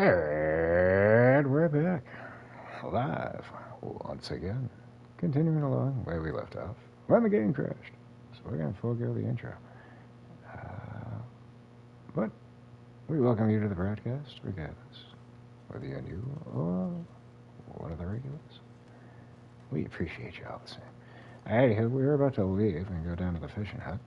And we're back, live, once again, continuing along where we left off, when the game crashed. So we're going to forego the intro. But we welcome you to the broadcast, regardless, whether you're new or one of the regulars. We appreciate you all the same. Anywho, we were about to leave and go down to the fishing hut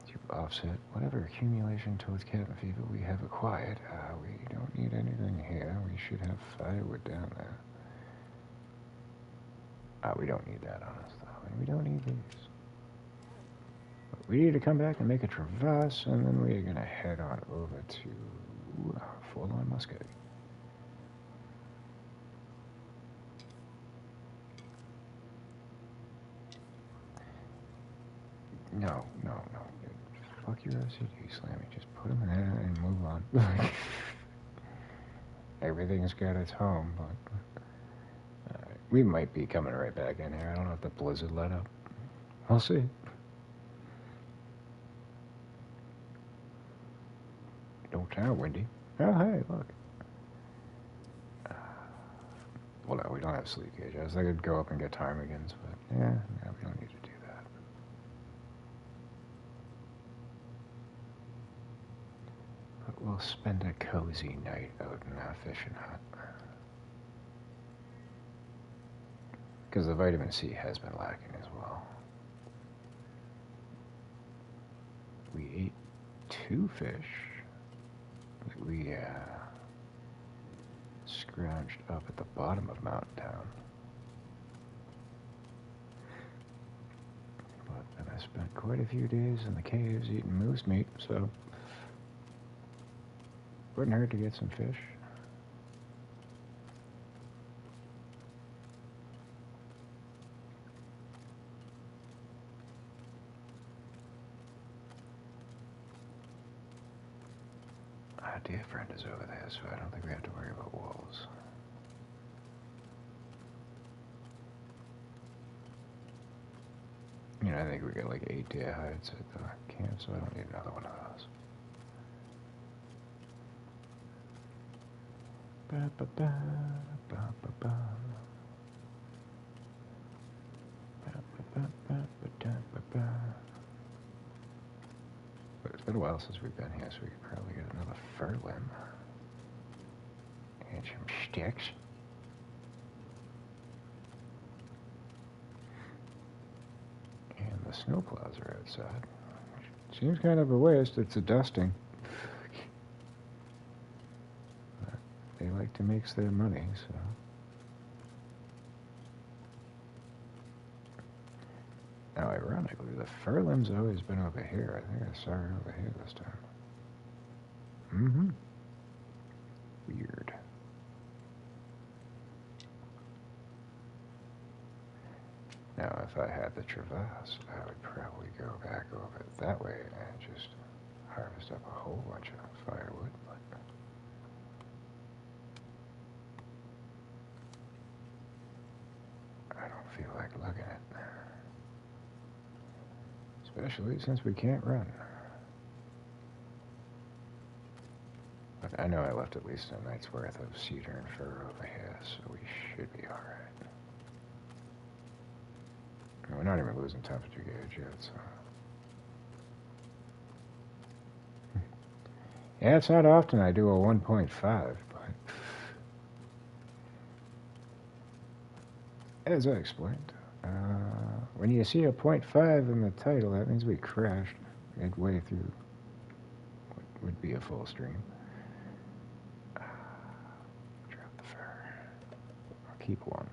to offset whatever accumulation towards cabin fever we have acquired. We don't need anything here. We should have firewood down there. We don't need that on us, though, and we don't need these. But we need to come back and make a traverse, and then we're going to head on over to full-on Muskeg. No. Fuck your OCD, Slammy. Just put them there and move on. Everything's got its home, but we might be coming right back in here. I don't know if the blizzard let up. We'll see. Don't sound windy. Oh, hey, look. Well, no, we don't have sleep gauge. I was thinking I'd go up and get ptarmigans, but yeah, no, we don't need to do that. But we'll spend a cozy night out in our fishing hut. Because the vitamin C has been lacking as well. We ate 2 fish that we scrounged up at the bottom of Mountain Town. But then I spent quite a few days in the caves eating moose meat, so wouldn't hurt to get some fish. Our dear friend is over there, so I don't think we have to worry about wolves. You know, I think we got like 8 deer hides at the camp, so I don't need another one of those. Ba ba ba ba ba ba. Ba ba ba ba ba ba ba. But it's been a while since we've been here, so we could probably get another fir limb and some sticks. And the snowplows are outside. Seems kind of a waste. It's a dusting. They like to mix their money, so. Now, ironically, the fir limb's always been over here. I think I saw her over here this time. Mm-hmm. Weird. Now, if I had the traverse, I would probably go back over it that way and just harvest up a whole bunch of firewood, but I don't feel like looking at it. Especially since we can't run. But I know I left at least a night's worth of cedar and fir over here, so we should be alright. We're not even losing temperature gauge yet, so. Yeah, it's not often I do a 1.5, but as I explained, when you see a 0.5 in the title, that means we crashed midway through what would be a full stream. Drop the fur. I'll keep one.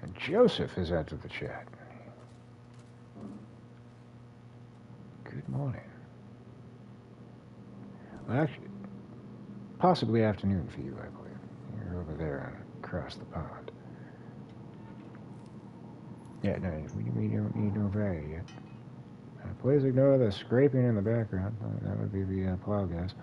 And Joseph has entered the chat. Good morning. Well, actually, possibly afternoon for you, I believe. You're over there and across the pond. Yeah, no, we don't need no variety yet. Please ignore the scraping in the background. That would be the plow gas.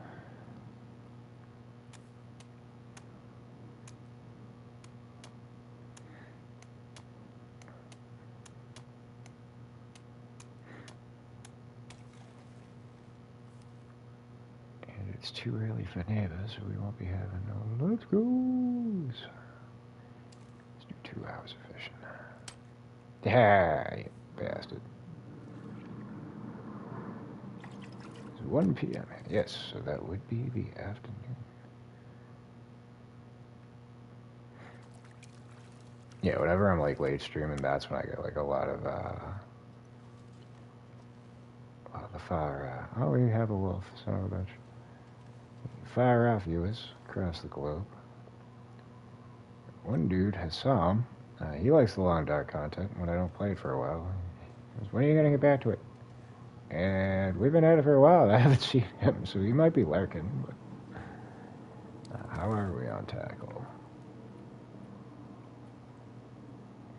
It's too early for neighbors, so we won't be having no let's go. Let's do 2 hours of fishing. Ah, you bastard. It's 1 p.m. Yes, so that would be the afternoon. Yeah, whenever I'm like late streaming, that's when I get like a lot of the fire. Oh, we have a wolf, son of a bitch. Fire off viewers across the globe. One dude has saw him. He likes the long dark content when I don't play it for a while. He goes, when are you gonna get back to it? And we've been at it for a while. I haven't seen him, so he might be lurking. But how are we on tackle?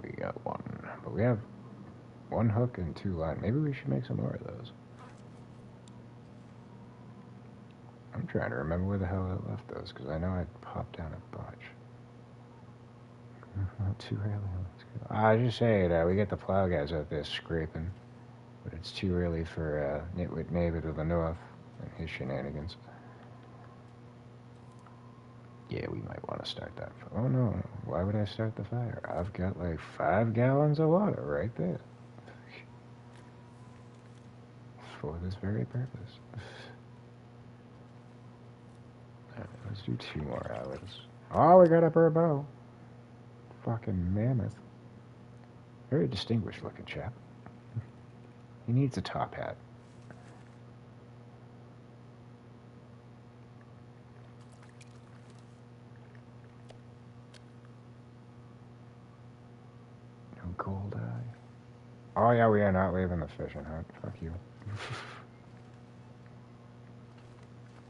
We got 1, but we have 1 hook and 2 line. Maybe we should make some more of those. I'm trying to remember where the hell I left those, because I know I popped down a bunch. Not too early. I just say that we get the plow guys out there scraping, but it's too early for Nitwit Neighbor to the north and his shenanigans. Yeah, we might want to start that. Oh no, why would I start the fire? I've got like 5 gallons of water right there. For this very purpose. Alright, let's do 2 more hours. Oh, we got a burbo. Fucking mammoth. Very distinguished looking chap. He needs a top hat. No cold eye. Oh yeah, we are not leaving the fishing hut. Fuck you.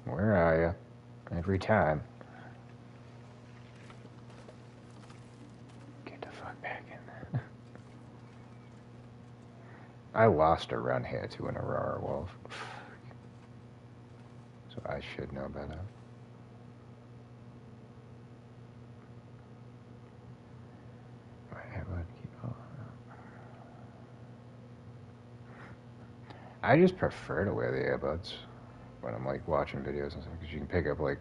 Where are you? Every time. Get the fuck back in there. I lost a run here to an Aurora wolf. So I should know better. I just prefer to wear the earbuds when I'm like watching videos and stuff, because you can pick up like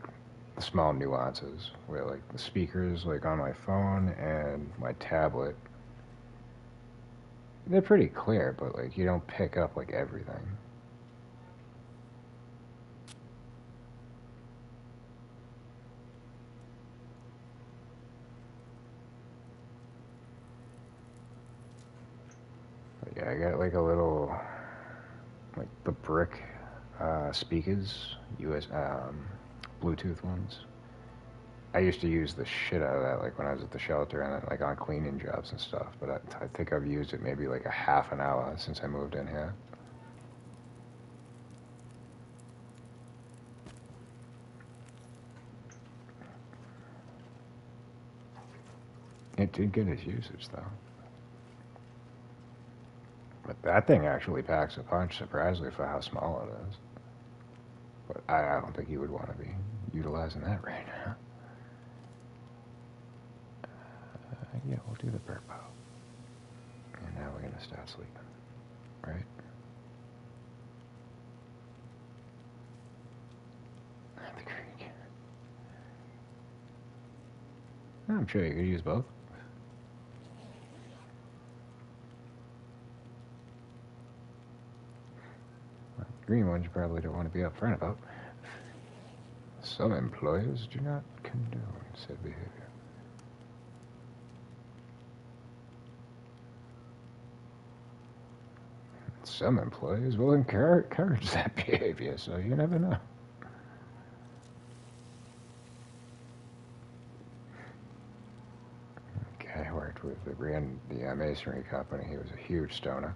the small nuances where like the speakers like on my phone and my tablet, they're pretty clear, but like you don't pick up like everything. But yeah, I got like a little like the brick speakers, Bluetooth ones. I used to use the shit out of that like when I was at the shelter and like on cleaning jobs and stuff, but I think I've used it maybe like a half an hour since I moved in here. It did get its usage though. But that thing actually packs a punch, surprisingly, for how small it is. But I don't think you would want to be utilizing that right now. Yeah, we'll do the burp out. And now we're going to start sleeping. Right? At the creek. I'm sure you could use both. Green ones you probably don't want to be upfront about. Some employers do not condone said behavior. Some employers will encourage that behavior, so you never know. Okay, I worked with the masonry company. He was a huge stoner.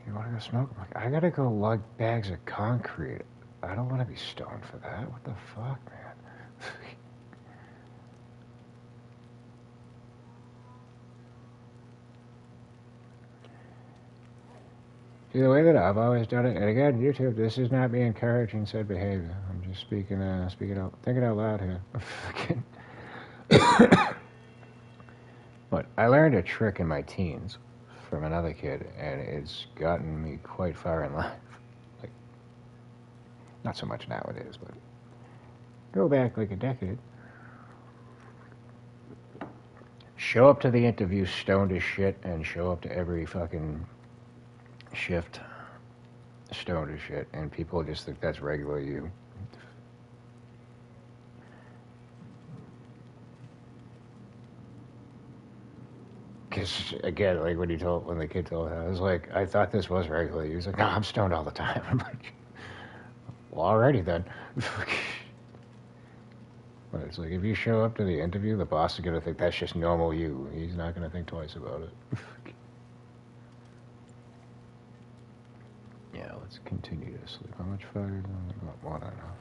You want to go smoke? I'm like, I gotta go lug bags of concrete. I don't want to be stoned for that. What the fuck, man? See, the way that I've always done it, and again, YouTube, this is not me encouraging said behavior. I'm just thinking out loud here. But I learned a trick in my teens. from another kid, and it's gotten me quite far in life. Like, not so much nowadays, but go back like a decade. Show up to the interview stoned as shit, and show up to every fucking shift stoned as shit, and people just think that's regular you. Because, again, like when the kid told him, I was like, I thought this was regular. He was like, no, I'm stoned all the time. I'm like, well, alrighty then. But it's like, if you show up to the interview, the boss is going to think that's just normal you. He's not going to think twice about it. Yeah, let's continue to sleep. How much fire? Not more than enough.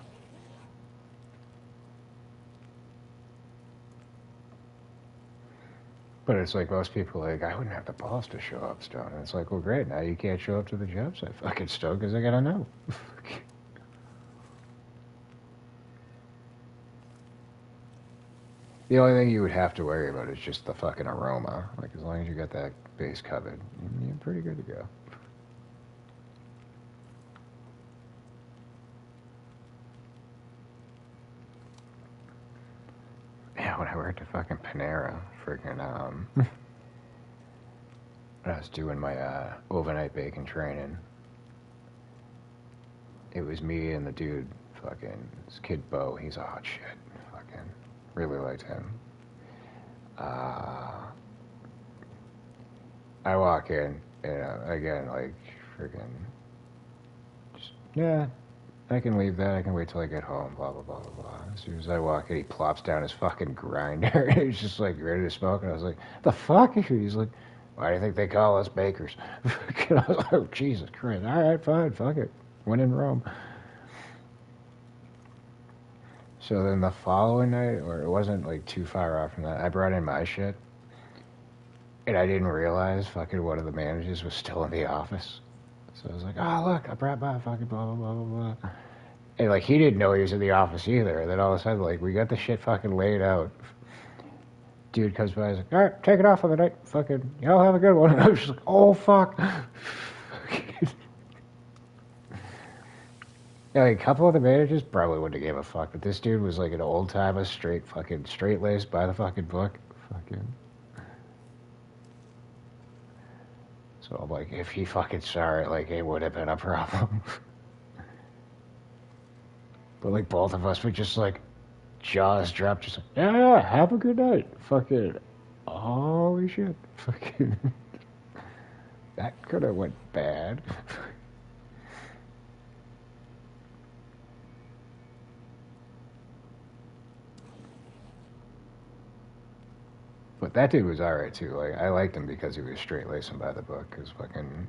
But it's like most people are like, I wouldn't have the balls to show up stoned. And it's like, well, great. Now you can't show up to the job site fucking stoned because I got to know. The only thing you would have to worry about is just the fucking aroma. Like, as long as you got that base covered, you're pretty good to go. Yeah, when I worked at fucking Panera, freaking, when I was doing my overnight bacon training, it was me and the dude, fucking, this kid Bo, he's a hot shit, fucking, really liked him. I walk in, and again, like, freaking, just, yeah, I can leave that, I can wait till I get home, blah, blah, blah, blah, blah. As soon as I walk in, he plops down his fucking grinder, and he's just, like, ready to smoke, and I was like, the fuck? He's like, why do you think they call us bakers? And I was like, oh, Jesus Christ, all right, fine, fuck it, when in Rome. So then the following night, or it wasn't, like, too far off from that, I brought in my shit, and I didn't realize fucking one of the managers was still in the office. So I was like, oh, look, I brought my fucking blah, blah, blah, blah, blah. And, like, he didn't know he was in the office either. And then all of a sudden, like, we got the shit fucking laid out. Dude comes by, he's like, all right, take it off for the night. Fucking, y'all have a good one. And I was just like, oh, fuck. Yeah, like, a couple of the managers probably wouldn't have gave a fuck. But this dude was, like, an old-timer, straight-laced by the fucking book. Fucking... So I'm like, if he fucking saw it, like, it would have been a problem. But, like, both of us were just, like, jaws dropped, just like, yeah, have a good night. Fucking, holy shit. Fucking, that could have went bad. But that dude was alright, too. Like, I liked him because he was straight-lacing by the book, because fucking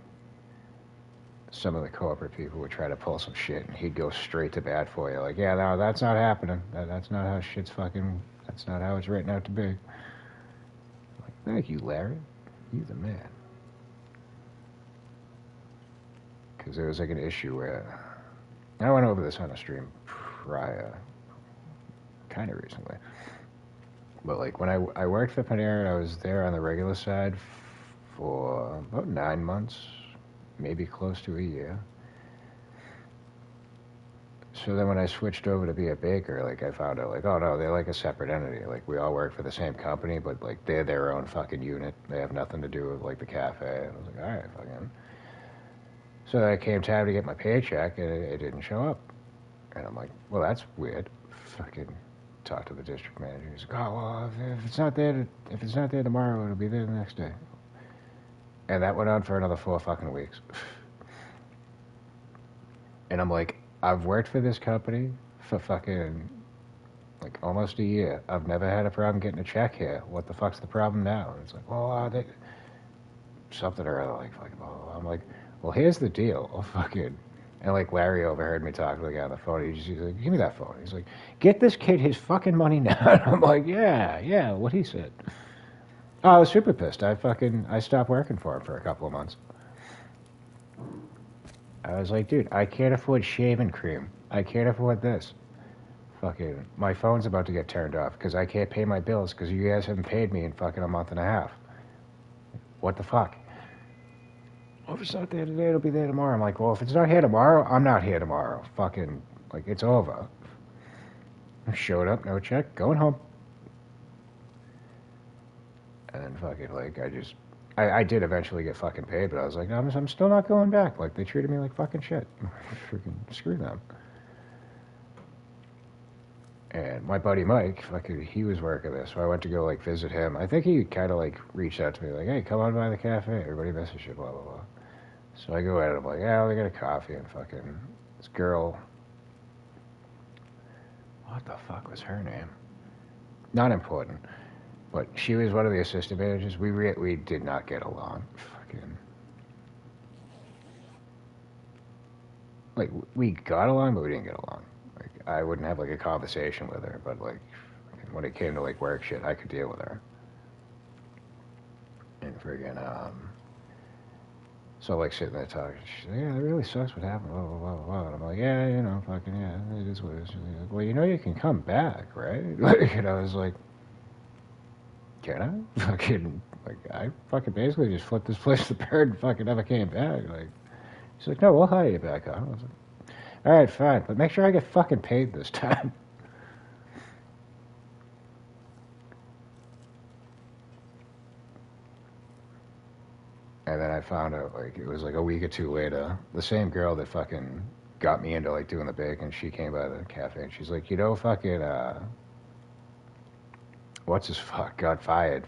some of the corporate people would try to pull some shit, and he'd go straight to bat for you. Like, yeah, no, that's not happening. That's not how shit's fucking... That's not how it's written out to be. I'm like, thank you, Larry. You're the man. Because there was, like, an issue where... I went over this on a stream prior. Kind of recently. But, like, when I worked for Panera, I was there on the regular side for about 9 months, maybe close to a year. So then when I switched over to be a baker, like, I found out, like, oh, no, they're, like, a separate entity. Like, we all work for the same company, but, like, they're their own fucking unit. They have nothing to do with, like, the cafe. And I was like, all right, fucking. So then it came time to get my paycheck, and it didn't show up. And I'm like, well, that's weird. Fucking... Talk to the district manager. He's like, oh, well, if it's not there tomorrow, it'll be there the next day. And that went on for another 4 fucking weeks. And I'm like, I've worked for this company for fucking, like, almost a year. I've never had a problem getting a check here. What the fuck's the problem now? And it's like, well, they... something or other, like, fucking, blah, blah, blah. I'm like, well, here's the deal. Oh, fucking... And, like, Larry overheard me talking to the guy on the phone. He's like, give me that phone. He's like, get this kid his fucking money now. And I'm like, yeah, what he said. Oh, I was super pissed. I stopped working for him for a couple of months. I was like, dude, I can't afford shaving cream. I can't afford this. Fucking, my phone's about to get turned off because I can't pay my bills because you guys haven't paid me in fucking a month and a half. What the fuck? Well, if it's not there today, it'll be there tomorrow. I'm like, well, if it's not here tomorrow, I'm not here tomorrow. Fucking, like, it's over. I showed up, no check, going home. And then fucking, like, I did eventually get fucking paid, but I was like, I'm still not going back. Like, they treated me like fucking shit. Freaking screw them. And my buddy Mike, fucking, he was working there, so I went to go, like, visit him. I think he kind of, like, reached out to me, like, hey, come on by the cafe. Everybody misses you, blah, blah, blah. So I go at it, I'm like, yeah, we got a coffee, and fucking, this girl, what the fuck was her name? Not important. But she was one of the assistant managers. We did not get along. Fucking, like, we got along, but we didn't get along. Like, I wouldn't have, like, a conversation with her, but, like, when it came to, like, work shit, I could deal with her. And friggin', so, like, sitting there talking, she's like, yeah, it really sucks what happened, blah, blah, blah, blah. And I'm like, yeah, you know, fucking, yeah, it is what it is. She's like, well, you know you can come back, right? Like, and I was like, can I? Fucking, like, I fucking basically just flipped this place to the bird and fucking never came back. Like, she's like, no, we'll hire you back on. I was like, all right, fine, but make sure I get fucking paid this time. And then I found out, like, it was like a week or two later, the same girl that fucking got me into, like, doing the bacon, she came by the cafe and she's like, you know, fucking, what's his fuck got fired.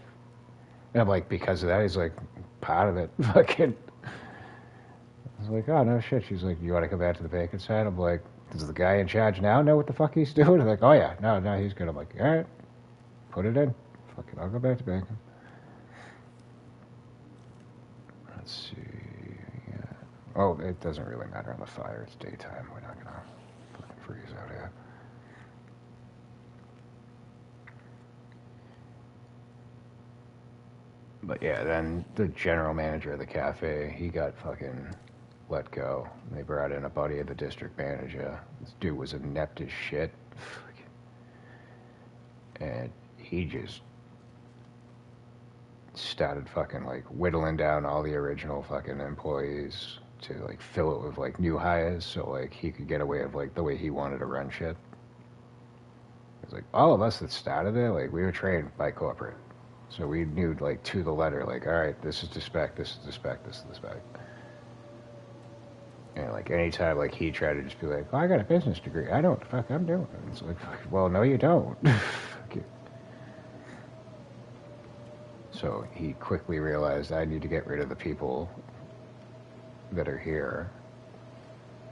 And I'm like, because of that? He's like, part of it. Fucking. I was like, oh, no shit. She's like, you want to come back to the bacon side? I'm like, does the guy in charge now know what the fuck he's doing? I'm like, oh yeah, no, he's good. I'm like, all right, put it in. Fucking, I'll go back to bacon. Let's see. Yeah. Oh, it doesn't really matter on the fire. It's daytime. We're not gonna fucking freeze out here. But yeah, then the general manager of the cafe, he got fucking let go. They brought in a buddy of the district manager. This dude was inept as shit. And he just started fucking, like, whittling down all the original fucking employees to, like, fill it with, like, new hires so, like, he could get away with, like, the way he wanted to run shit. It's like, all of us that started there, like, we were trained by corporate. So we knew, like, to the letter, like, all right, this is the spec, this is the spec, this is the spec. And, like, anytime, like, he tried to just be like, oh, I got a business degree. I know what the fuck I'm doing. And it's like, well, no, you don't. So he quickly realized I need to get rid of the people that are here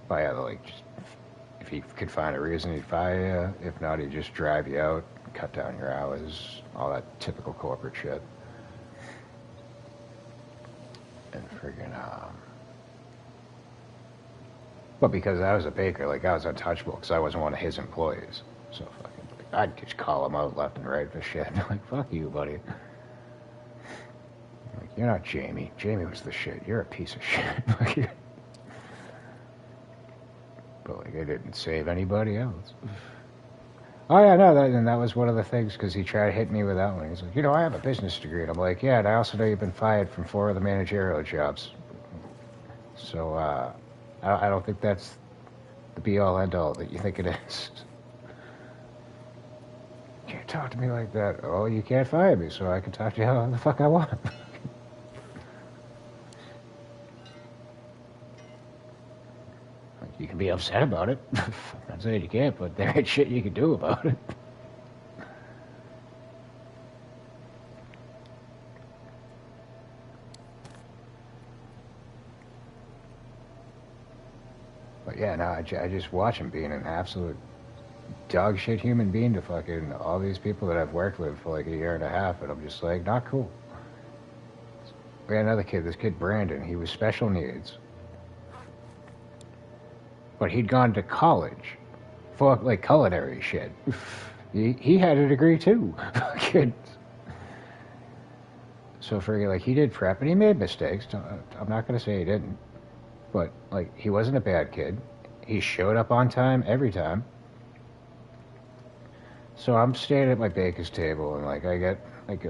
by either, like, just, if he could find a reason, he'd fire you. If not, he'd just drive you out, cut down your hours, all that typical corporate shit. And friggin', but because I was a baker, like, I was untouchable because I wasn't one of his employees. So fucking, like, I'd just call him out left and right for shit. Like, fuck you, buddy. Like, you're not Jamie. Jamie was the shit. You're a piece of shit. But, like, I didn't save anybody else. Oh, yeah, no, and that was one of the things, because he tried to hit me with that one. He's like, you know, I have a business degree. And I'm like, yeah, and I also know you've been fired from 4 of the managerial jobs. So, I don't think that's the be-all, end-all that you think it is. You can't talk to me like that. Oh, you can't fire me, so I can talk to you how the fuck I want. You can be upset about it. I'm not saying you can't, but there ain't shit you can do about it. But yeah, no, I just watch him being an absolute dog shit human being to fucking all these people that I've worked with for like a year and a half, and I'm just like, not cool. We had another kid, this kid Brandon, he was special needs. But he'd gone to college for, like, culinary shit. He had a degree, too. So, for, like, he did prep, and he made mistakes. I'm not going to say he didn't. But, like, he wasn't a bad kid. He showed up on time every time. So I'm standing at my baker's table, and, like, I get, like,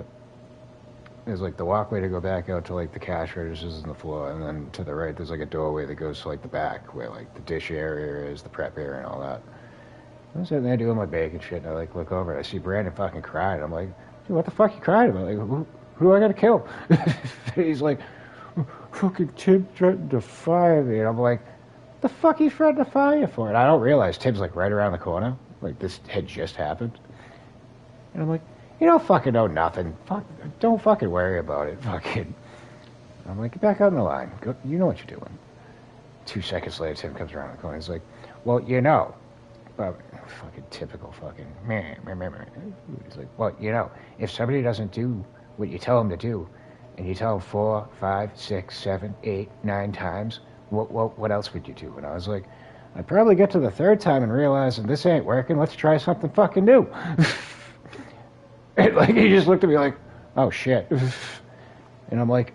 there's like the walkway to go back out to like the cash registers in the floor, and then to the right there's like a doorway that goes to like the back where like the dish area is, the prep area, and all that. I'm sitting there doing my bacon shit, and I like look over, and I see Brandon fucking crying. I'm like, dude, what the fuck you crying about? Like, who do I gotta kill? He's like, fucking Tim threatened to fire me, and I'm like, the fuck he threatened to fire you for? And I don't realize Tim's like right around the corner. Like this had just happened, and I'm like, you don't fucking know nothing. Fuck, don't fucking worry about it. Fucking. I'm like, get back out in the line. Go, you know what you're doing. 2 seconds later, Tim comes around the corner. He's like, well, you know. Fucking typical fucking. He's like, well, you know, if somebody doesn't do what you tell them to do, and you tell them 4, 5, 6, 7, 8, 9 times, what else would you do? And I was like, I'd probably get to the 3rd time and realize, this ain't working. Let's try something fucking new. And like he just looked at me like, oh shit. And I'm like,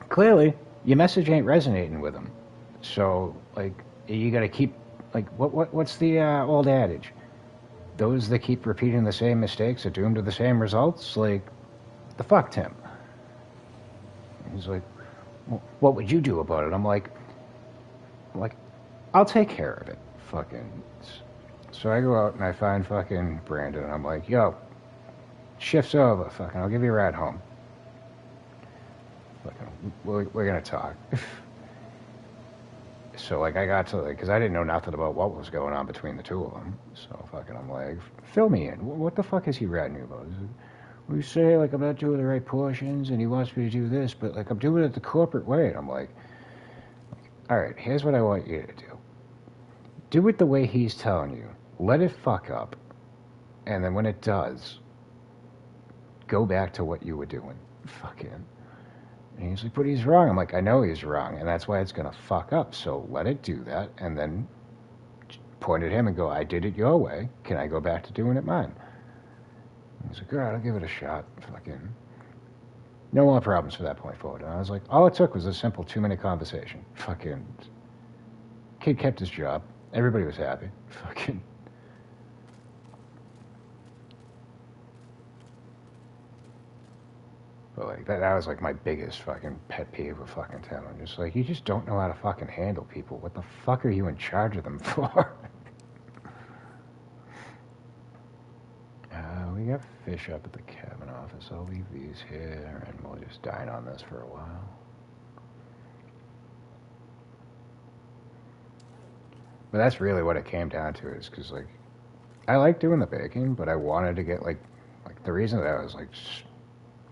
clearly your message ain't resonating with him. So like you gotta keep like what's the old adage? Those that keep repeating the same mistakes are doomed to the same results. Like the fuck, Tim. He's like, well, what would you do about it? I'm like, I'll take care of it. Fucking. So I go out and I find fucking Brandon, and I'm like, yo, shift's over. Fucking, I'll give you a ride home. Fucking, we're gonna talk. So like I got to like, because I didn't know nothing about what was going on between the two of them. So fucking, I'm like, fill me in. What the fuck is he ratting you about? We say like I'm not doing the right portions, and he wants me to do this, but like I'm doing it the corporate way. And I'm like, all right, here's what I want you to do. Do it the way he's telling you. Let it fuck up, and then when it does, go back to what you were doing. Fucking. And he's like, but he's wrong. I'm like, I know he's wrong, and that's why it's gonna fuck up. So let it do that, and then point at him and go, I did it your way. Can I go back to doing it mine? And he's like, all right, I'll give it a shot. Fucking. No more problems from that point forward. And I was like, all it took was a simple 2-minute conversation. Fucking. Kid kept his job. Everybody was happy. Fucking. But like that was like my biggest fucking pet peeve with fucking Tim. I'm just like, you just don't know how to fucking handle people. What the fuck are you in charge of them for? We got fish up at the cabin office. I'll leave these here, and we'll just dine on this for a while. But that's really what it came down to, is because like I like doing the baking, but I wanted to get like the reason that I was like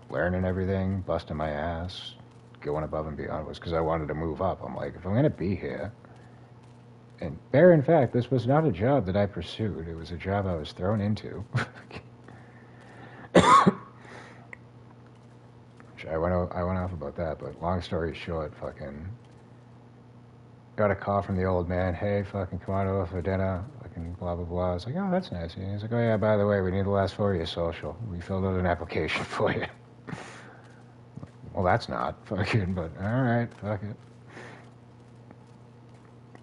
learning everything, busting my ass, going above and beyond was because I wanted to move up. I'm like, if I'm gonna be here, and bear in fact, this was not a job that I pursued. It was a job I was thrown into. Which I went off about that, but long story short, fucking got a call from the old man. Hey, fucking come on over for dinner. Fucking blah blah blah. I was like, oh, that's nice. And he's like, oh yeah, by the way, we need the last 4 of your social. We filled out an application for you. Well, that's not fucking, but all right, fuck it.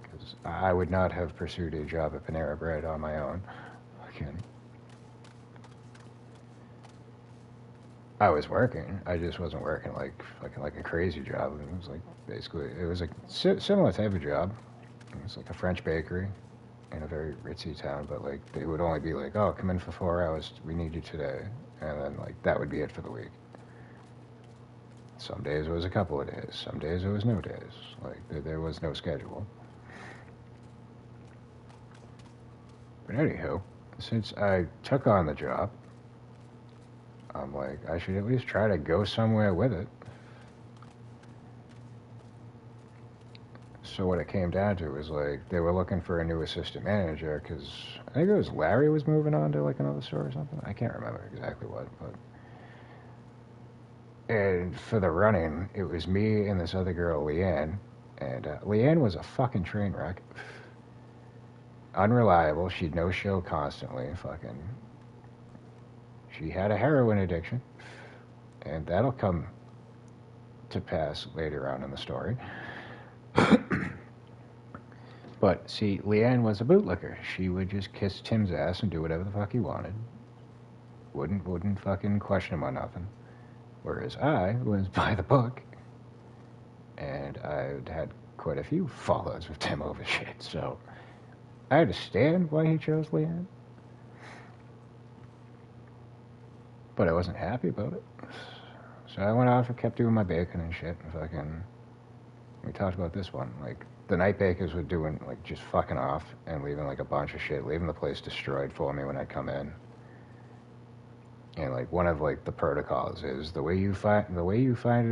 Because I would not have pursued a job at Panera Bread on my own. Fucking. I was working. I just wasn't working like fucking like a crazy job. It was like basically it was a similar type of job. It was like a French bakery in a very ritzy town, but like they would only be like, oh, come in for 4 hours. We need you today, and then like that would be it for the week. Some days it was a couple of days. Some days it was no days. Like there was no schedule. But anywho, since I took on the job, I'm like, I should at least try to go somewhere with it. So what it came down to was like they were looking for a new assistant manager because I think it was Larry was moving on to like another store or something. I can't remember exactly what, but. And for the running, it was me and this other girl, Leanne. And Leanne was a fucking train wreck. Unreliable. She'd no-show constantly. Fucking. She had a heroin addiction. And that'll come to pass later on in the story. But, see, Leanne was a bootlicker. She would just kiss Tim's ass and do whatever the fuck he wanted. Wouldn't fucking question him on nothing. Whereas I was by the book, and I'd had quite a few fallouts with Tim over shit, so I understand why he chose Leanne. But I wasn't happy about it. So I went off and kept doing my baking and shit, and fucking... We talked about this one, like, the night bakers were doing, like, just fucking off and leaving, like, a bunch of shit, leaving the place destroyed for me when I come in. And, like, one of, like, the protocols is the way you find it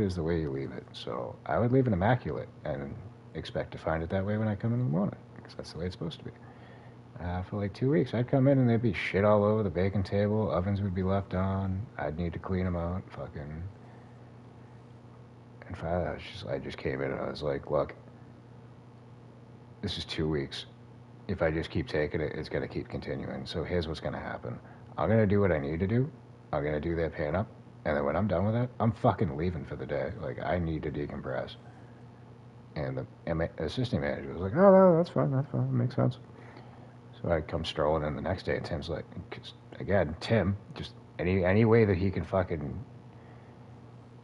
is the way you leave it. So I would leave it immaculate and expect to find it that way when I come in the morning, because that's the way it's supposed to be. For, like, 2 weeks, I'd come in and there'd be shit all over the baking table, ovens would be left on, I'd need to clean them out, fucking... And finally, I just came in and I was like, look, this is 2 weeks. If I just keep taking it, it's going to keep continuing. So here's what's going to happen. I'm going to do what I need to do. I'm going to do that pan up. And then when I'm done with that, I'm fucking leaving for the day. Like, I need to decompress. And the assistant manager was like, oh, no, that's fine. That makes sense. So I come strolling in the next day, and Tim's like, again, Tim, just any way that he can fucking...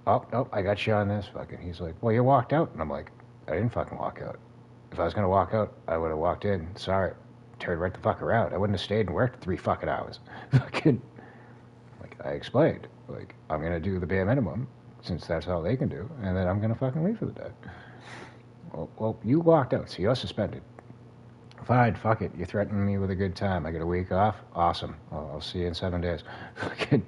Oh, I got you on this. Fucking, he's like, well, you walked out. And I'm like, I didn't fucking walk out. If I was going to walk out, I would have walked in. Sorry. Turned right the fuck around. I wouldn't have stayed and worked 3 fucking hours. Fucking, like, I explained. Like, I'm going to do the bare minimum, since that's all they can do, and then I'm going to fucking leave for the day. Well, you walked out, so you're suspended. Fine, fuck it. You're threatening me with a good time. I get a week off. Awesome. I'll see you in 7 days. Fucking...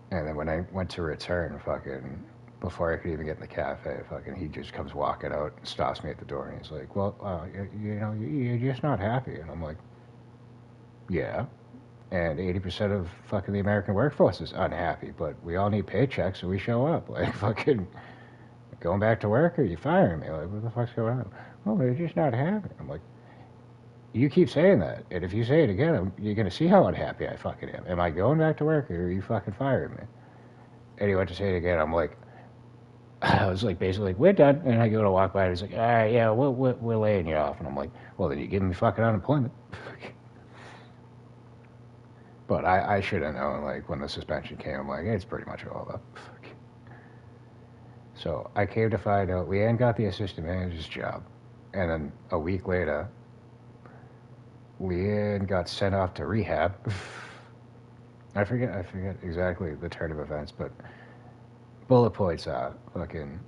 And then when I went to return, fucking, before I could even get in the cafe, fucking, he just comes walking out and stops me at the door, and he's like, well, you're just not happy. And I'm like, yeah. And 80% of fucking the American workforce is unhappy, but we all need paychecks, so we show up. Like, fucking, going back to work, or you firing me? Like, what the fuck's going on? Well, they're just not happy. I'm like, you keep saying that, and if you say it again, you're going to see how unhappy I fucking am. Am I going back to work, or are you fucking firing me? And he went to say it again. I'm like, I was like, basically, like, we're done. And I go to walk by, and he's like, all right, yeah, we're laying you off. And I'm like, well, then you're giving me fucking unemployment. But I should have known, like, when the suspension came, I'm like, it's pretty much all up. So I came to find out Leanne got the assistant manager's job. And then a week later, Leanne got sent off to rehab. I forget exactly the turn of events, but bullet points are fucking,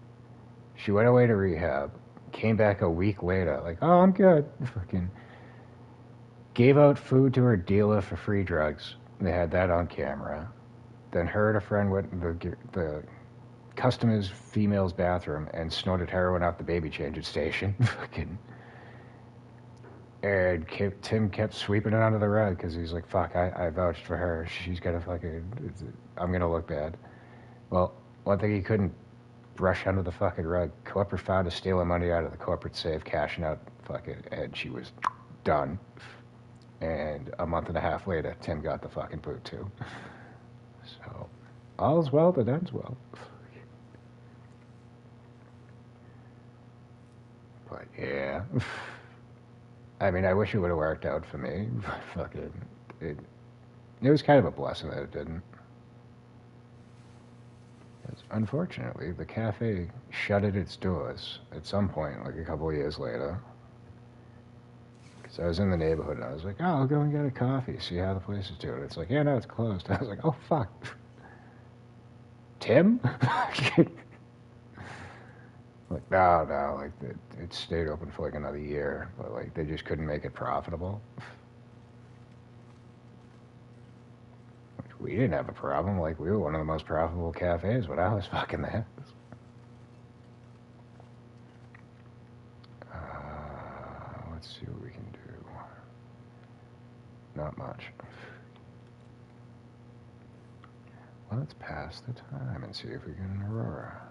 she went away to rehab, came back a week later, like, oh, I'm good. Fucking gave out food to her dealer for free drugs. They had that on camera. Then her and a friend went to the customer's female's bathroom and snorted heroin out the baby changing station. Fucking... And Tim kept sweeping it under the rug because he's like, fuck, I vouched for her. She's gonna fucking... I'm gonna look bad. Well, one thing he couldn't brush under the fucking rug, corporate found her stealing money out of the corporate safe, cashing out fucking... And she was done. And a month and a half later, Tim got the fucking boot, too. So, all's well that ends well. But, yeah... I mean, I wish it would have worked out for me. Fucking, it was kind of a blessing that it didn't. Because unfortunately, the cafe shuttered its doors at some point, like a couple of years later. Because I was in the neighborhood and I was like, oh, I'll go and get a coffee, see how the place is doing. It's like, yeah, no, it's closed. I was like, oh, fuck. Tim? Like, no, like, it stayed open for like another year, but like, they just couldn't make it profitable. We didn't have a problem, like, we were one of the most profitable cafes when I was fucking there. Let's see what we can do. Not much. Well, let's pass the time and see if we get an Aurora.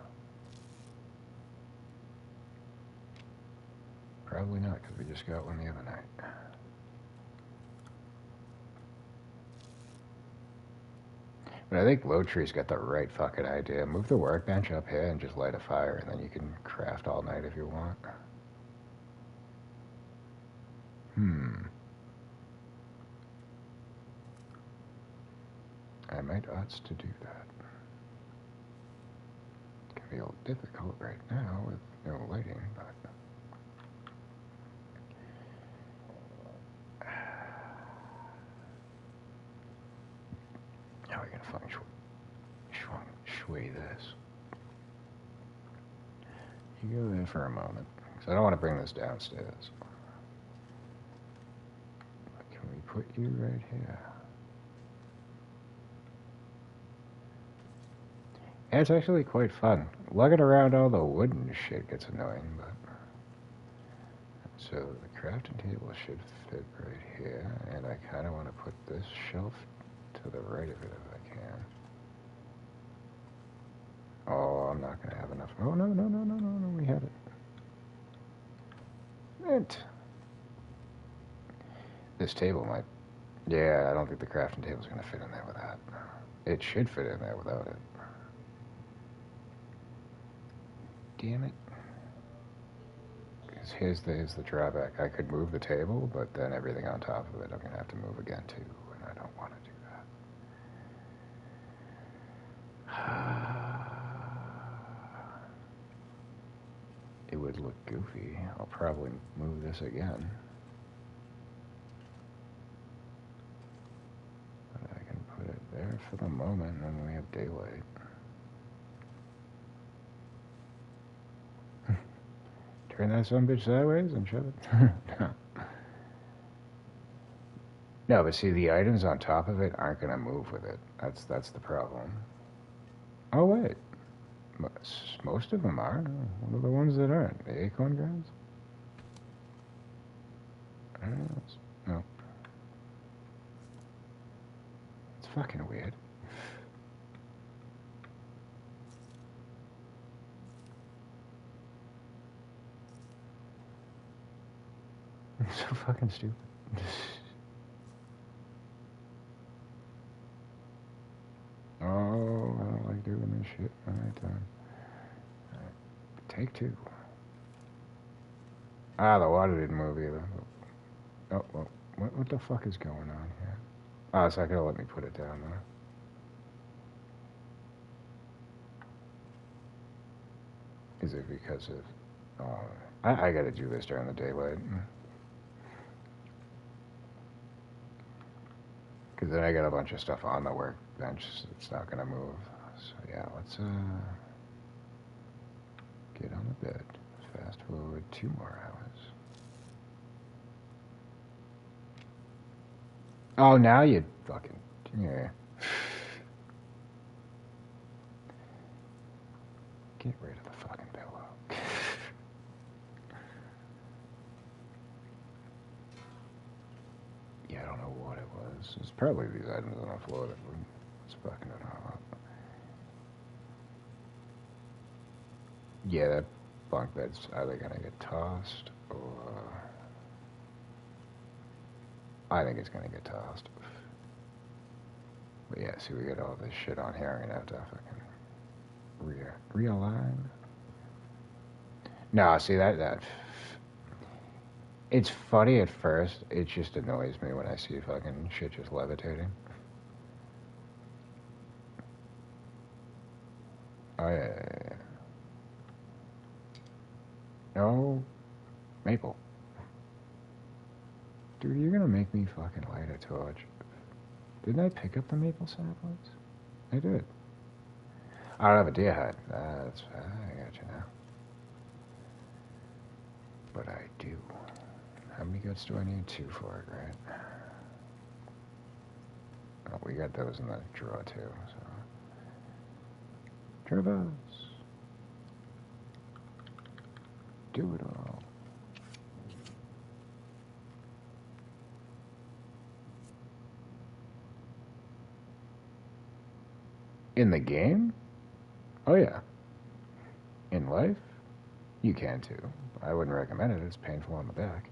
Probably not, because we just got one the other night. But I think Lowtree's got the right fucking idea. Move the workbench up here and just light a fire, and then you can craft all night if you want. I might ought to do that. It can be a little difficult right now with no lighting, but... How are we going to feng shui this? You go there for a moment, because I don't want to bring this downstairs. But can we put you right here? Yeah, it's actually quite fun. Lugging around all the wood and shit gets annoying, but... So the crafting table should fit right here, and I kind of want to put this shelf to the right of it if I can. Oh, I'm not going to have enough. Oh, no, we had it. Mint. This table might... Yeah, I don't think the crafting table's going to fit in there with that. It should fit in there without it. Damn it. Because here's the drawback. I could move the table, but then everything on top of it I'm going to have to move again too, and I don't want to do that. It would look goofy. I'll probably move this again. But I can put it there for the moment, and then we have daylight. Turn that sumbitch sideways and shove it. No, but see, the items on top of it aren't going to move with it. That's the problem. Oh, wait. Most of them are. What are the ones that aren't? The acorn grounds? I don't know. No. It's fucking weird. It's so fucking stupid. Oh, I don't like doing this shit at night time. Right. Take two. Ah, the water didn't move either. Oh, well, what the fuck is going on here? Oh, it's not gonna let me put it down there. Is it because of... Oh, I gotta do this during the daylight. Because then I got a bunch of stuff on the workbench, so it's not gonna move. So yeah, let's get on the bed. Fast forward 2 more hours. Oh, now you fucking... Yeah. Get rid of the fucking pillow. Yeah, I don't know what it was. It's probably these items on the floor that was fucking it all up. Yeah, that bunk bed's either gonna get tossed or... I think it's gonna get tossed. But yeah, see, we got all this shit on here. I'm gonna have to fucking realign. No, see, that... It's funny at first. It just annoys me when I see fucking shit just levitating. Oh, yeah. No. Maple. Dude, you're gonna make me fucking light a torch. Didn't I pick up the maple saplings? I did. I don't have a deer hide. That's... I got you now. But I do. How many guts do I need? 2 for it, right? Oh, we got those in the drawer, too, so... Traverse. Do it all. In the game? Oh, yeah. In life? You can, too. I wouldn't recommend it. It's painful on the back.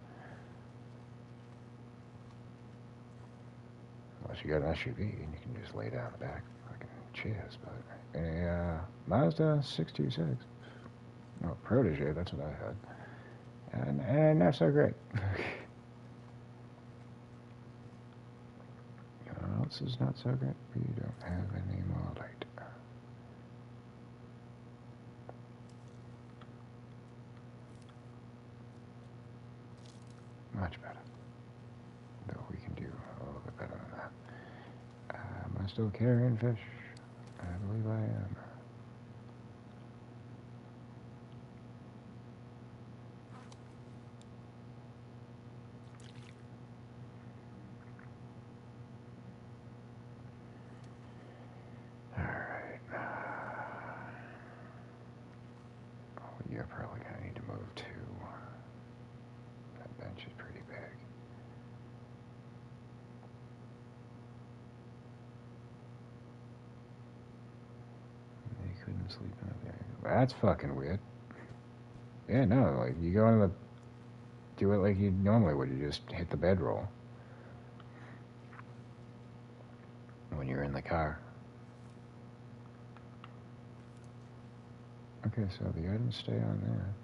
Unless you got an SUV and you can just lay down the back fucking chairs. But a Mazda 626. No, Protege, that's what I had. And not so great. else is not so great. We don't have any more light. Much better. Though we can do a little bit better than that. Am I still carrying fish? I believe I am. Alright. Oh, you're probably going to need to move too. That bench is pretty big. You couldn't sleep in it there. That's fucking weird. Yeah, no, like, you go in the... Do it like you normally would. You just hit the bedroll. When you're in the car. Okay, so the items stay on there.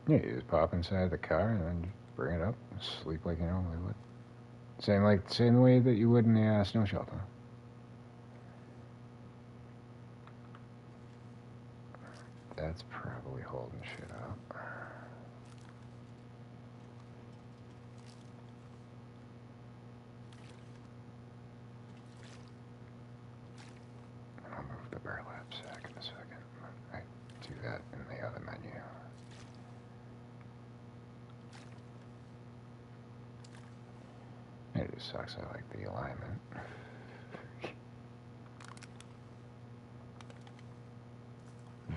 Yeah, you just pop inside the car and then bring it up and sleep like you normally would. Same way that you would in the snow shelter. That's probably holding shit up. I'll move the burlap sack in a second. I do that in the other menu. It just sucks. I like the alignment.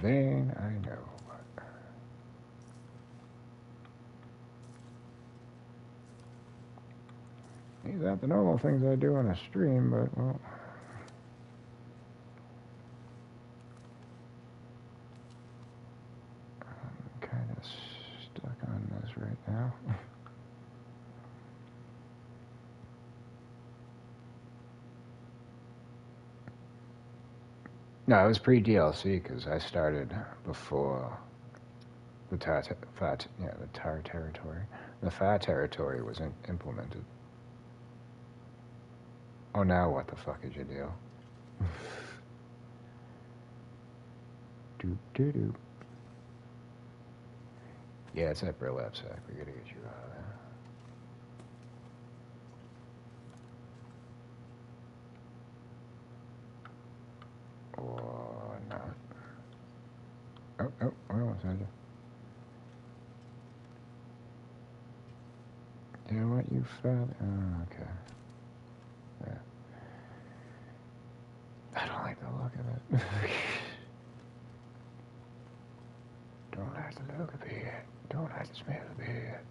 Vain, I know. These aren't the normal things I do on a stream, but, well... I'm kind of stuck on this right now. No, it was pre-DLC, because I started before the Tar territory. The Far territory was implemented. Oh, now what the fuck is your deal? Doop doo doop. Yeah, it's that burlap sack. We gotta get you out of there. Or not. Oh, I almost had you. You know what, you fat... Oh, okay. Yeah. I don't like the look of it. Don't like the look of it. Don't like the smell of it.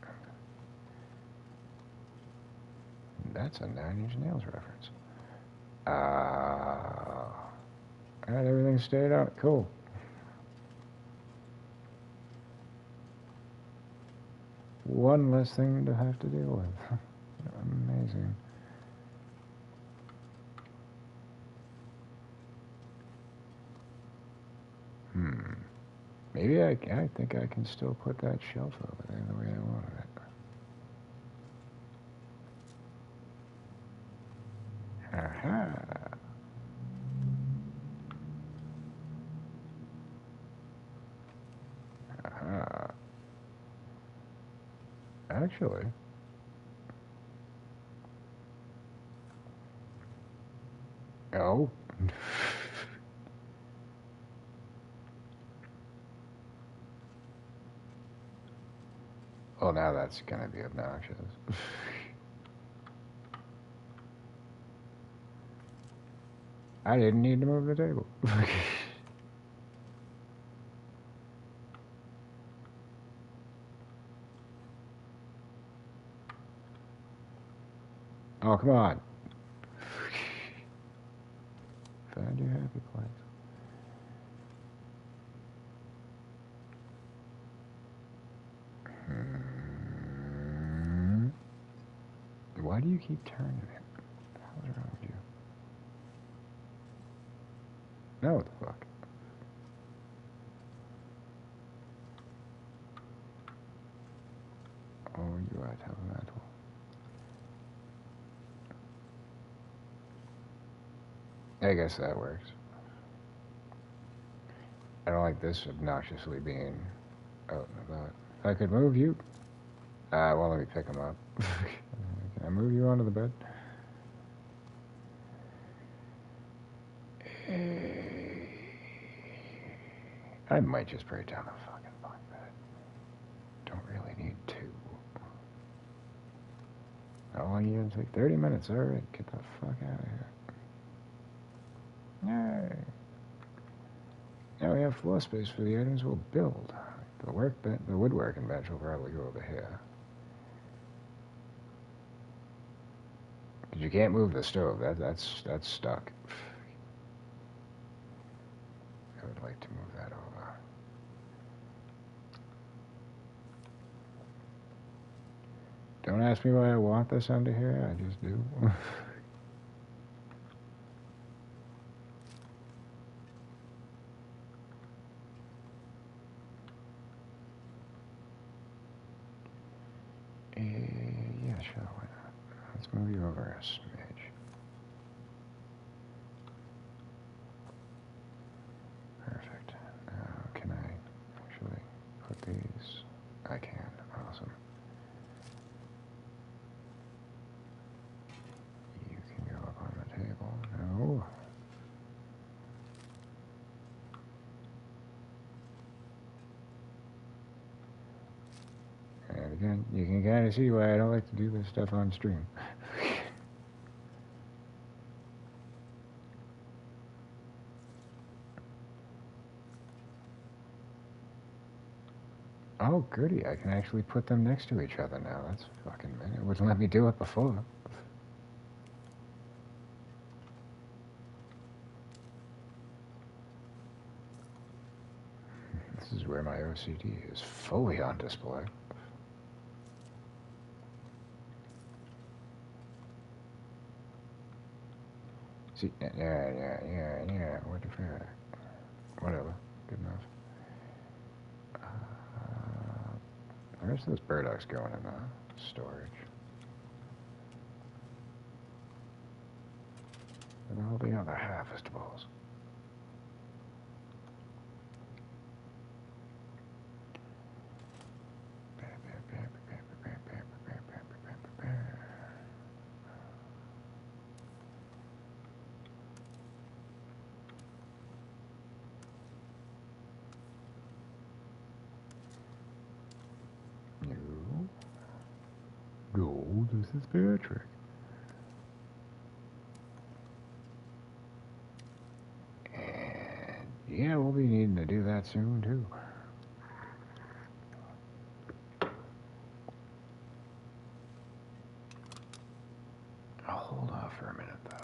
That's a 9 Inch Nails reference. Alright, everything stayed out. Cool. One less thing to have to deal with. Amazing. Maybe I think I can still put that shelf over there the way I wanted it. Aha. Aha. Actually... Oh. Well, now that's gonna be obnoxious. I didn't need to move the table. Oh, come on. Find your happy place. Why do you keep turning it? What the hell's wrong with you? No, what the fuck? Oh, you are temperamental. I guess that works. I don't like this obnoxiously being out and about. If I could move you... well, let me pick him up. Can I move you onto the bed? I might just break down the fucking bunk bed. Don't really need two. How long are you gonna take? 30 minutes, alright. Get the fuck out of here. Yay. Now we have floor space for the items we'll build. The woodworking bench will probably go over here. Because you can't move the stove. That's stuck. I would like to move that over. Don't ask me why I want this under here. I just do. Yeah, sure, why not? Let's move you over a smidge. Perfect. Can I actually put these? I can. Awesome. You can go up on the table. No. And again, you can kind of see why I don't like to do this stuff on stream. Oh, goody, I can actually put them next to each other now. That's fucking mint. It wouldn't let me do it before. This is where my OCD is fully on display. See, yeah, what the fuck? Whatever, good enough. The rest of this burdocks going in storage. And all the other harvest balls. No, this is Patrick. And yeah, we'll be needing to do that soon too. I'll hold off for a minute though.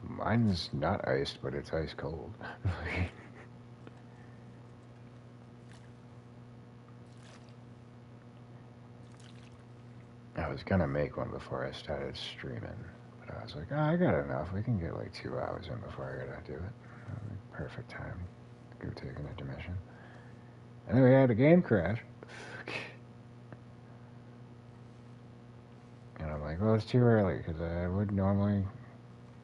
Mine's not iced, but it's ice cold. I was gonna make one before I started streaming, but I was like, oh, I got enough. We can get like 2 hours in before I gotta do it. Perfect time to go take an intermission. And then we had a game crash. And I'm like, well, it's too early, because I would normally,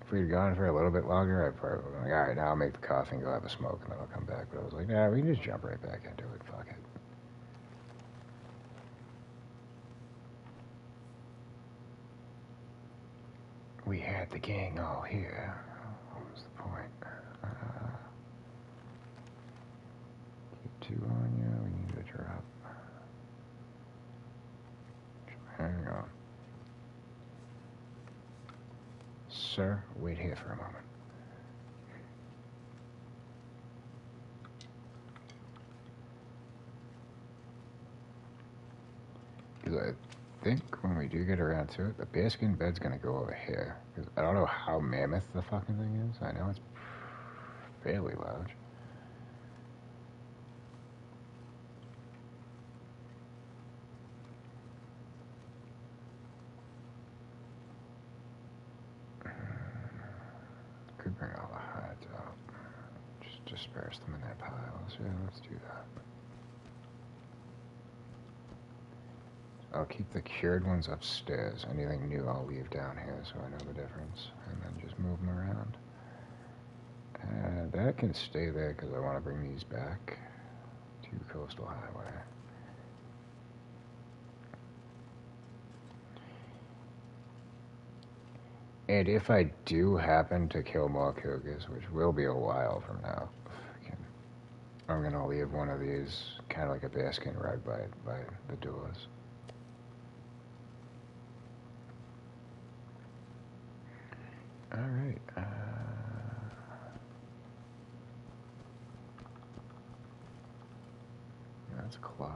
if we'd gone for a little bit longer, I'd probably be like, all right, now I'll make the coffee and go have a smoke, and then I'll come back. But I was like, nah, we can just jump right back into it. Fuck it. We had the gang all here. What was the point? Keep 2 on you. We need to drop. Hang on. Sir, wait here for a moment. Because I think when we do get around to it, the bearskin bed's gonna go over here. Because I don't know how mammoth the fucking thing is. I know it's fairly large. bring all the hides out. Just disperse them in their piles. Yeah, let's do that. I'll keep the cured ones upstairs. Anything new I'll leave down here so I know the difference. And then just move them around. That can stay there because I want to bring these back to Coastal Highway. And if I do happen to kill more cougars, which will be a while from now, I'm going to leave one of these kind of like a bearskin rug by the doors. Alright. That's cloth.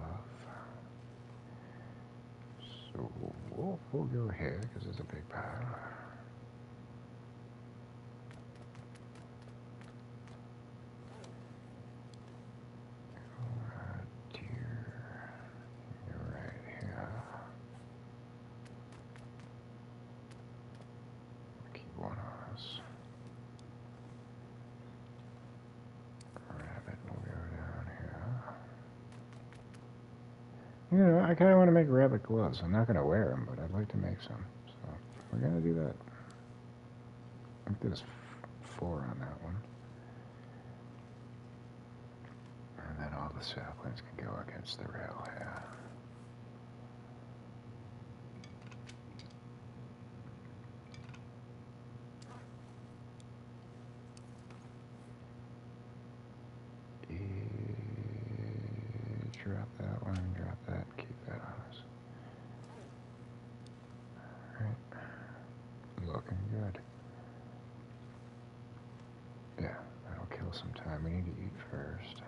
So we'll go here because it's a big pile. You know, I kind of want to make rabbit gloves. I'm not going to wear them, but I'd like to make some. So we're going to do that. I think there's 4 on that one. And then all the saplings can go against the rail here. Drop that one, drop that, keep that on us. Alright. Looking good. Yeah, that'll kill some time. We need to eat first.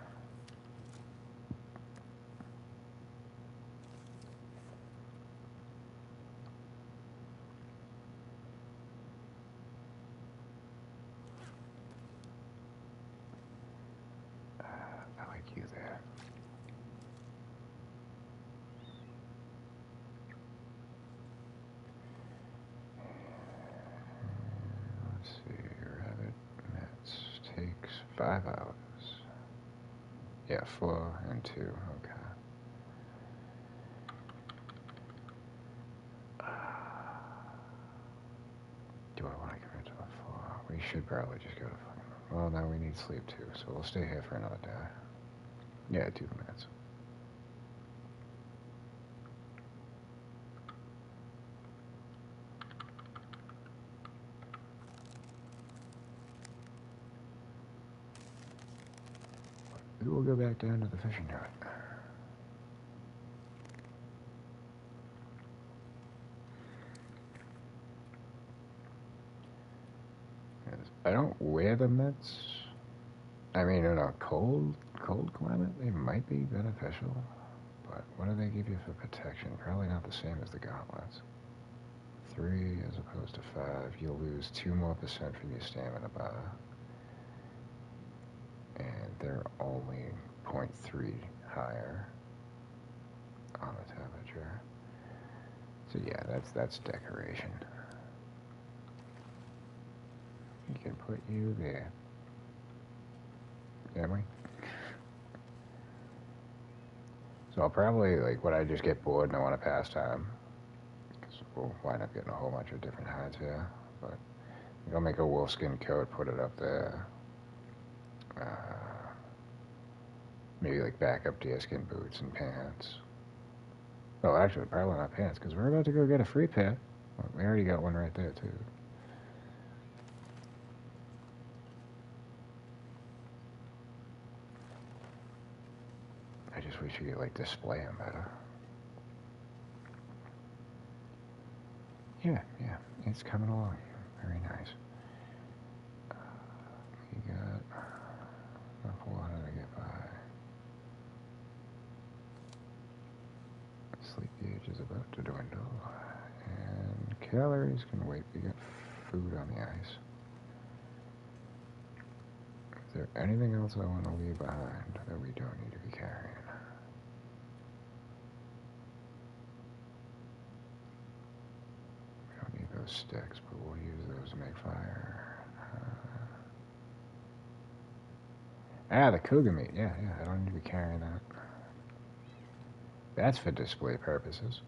I like you there. Let's see, rabbit nets takes 5 hours. Yeah, 4 and 2, okay. Do I want to commit to the 4? We should probably just go to fucking... Well, now we need sleep too, so we'll stay here for another day. Yeah, 2 minutes. We will go back down to the fishing hut. I don't wear the mitts. I mean, in a cold climate, they might be beneficial. But what do they give you for protection? Probably not the same as the gauntlets. 3 as opposed to 5. You'll lose 2% more from your stamina bar. And they're only 0.3 higher on the temperature. So yeah, that's decoration. You can put you there. Can we? So I'll probably, like, when I just get bored and I want to pass time, because we'll wind up getting a whole bunch of different hides here, but I'll make a wolfskin coat, put it up there. Maybe like backup deerskin boots and pants. Oh, actually, probably not pants, because we're about to go get a free pair. Well, we already got one right there, too. I just wish you could, like, display them better. Yeah, it's coming along. Very nice. We got enough water to get by. Sleep gauge is about to dwindle. And calories can wait. We got food on the ice. Is there anything else I want to leave behind that we don't need to be carrying? We don't need those sticks, but we'll use those to make fire. Ah, the cougar meat. Yeah, yeah, I don't need to be carrying that. That's for display purposes.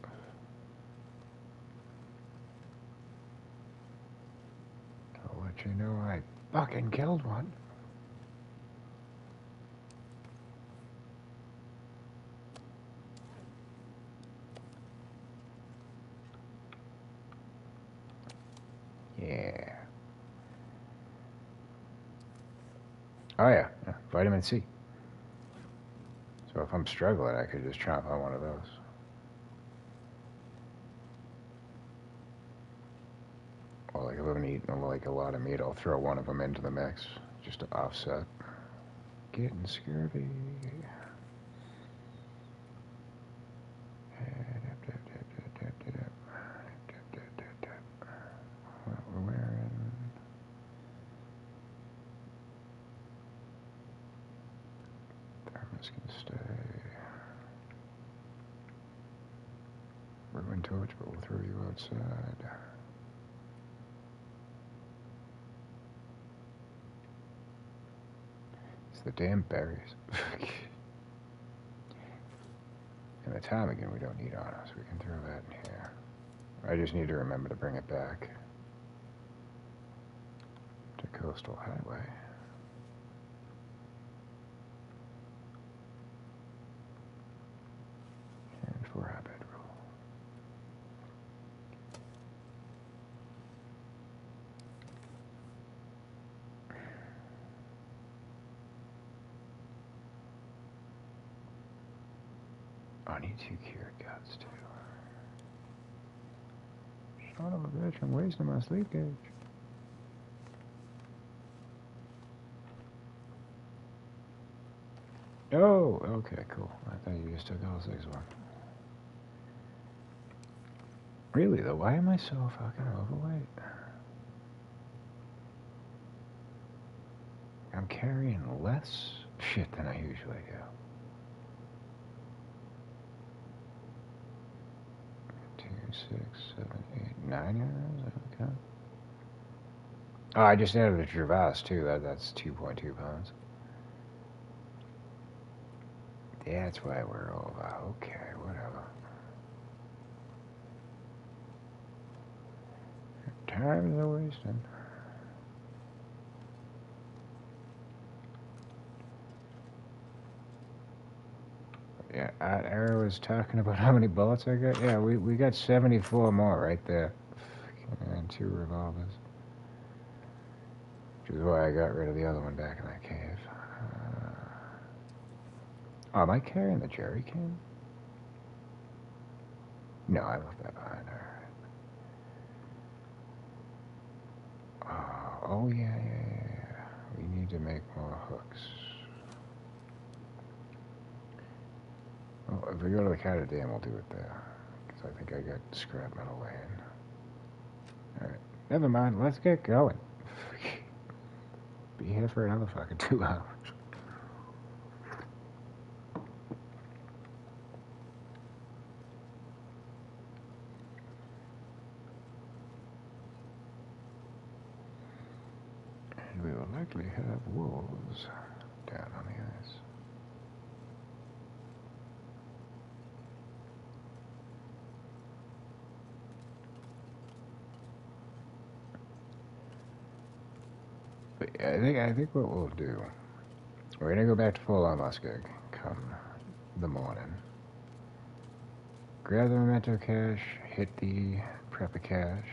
I'll let you know I fucking killed one. Yeah. Oh yeah, yeah, vitamin C. So if I'm struggling, I could just chop on one of those. Or like if I'm eating like a lot of meat, I'll throw one of them into the mix just to offset. Getting scurvy. What we're wearing. Thermos can stay. Ruin torch, but we'll throw you outside. It's the damn berries. And the ptarmigan we don't need on us. We can throw that in here. I just need to remember to bring it back to Coastal Highway. And for our bedroll. I need 2 cured guts too. Son of a bitch, I'm wasting my sleep gauge. Oh, okay, cool. I thought you just took all 6 of them. Really though, why am I so fucking overweight? I'm carrying less shit than I usually do. 2, 6, 7, 8, 9 arrows? Okay. Oh, I just added a Gervais too. That's 2.2 pounds. That's why we're over. Okay, whatever. Time is a wasting. Yeah, Arrow was talking about how many bullets I got. Yeah, we got 74 more right there. And 2 revolvers. Which is why I got rid of the other one back in that cave. Oh, am I carrying the jerry can? No, I left that behind. Alright. Oh, yeah. We need to make more hooks. Well, if we go to the Counter Dam, we'll do it there. Because I think I got scrap metal laying. Alright. Never mind. Let's get going. Be here for another fucking 2 hours. And we will likely have wolves down on the ice. But yeah, I think what we'll do, we're gonna go back to full on Muskeg come the morning. Grab the memento cache, hit the prepper cache,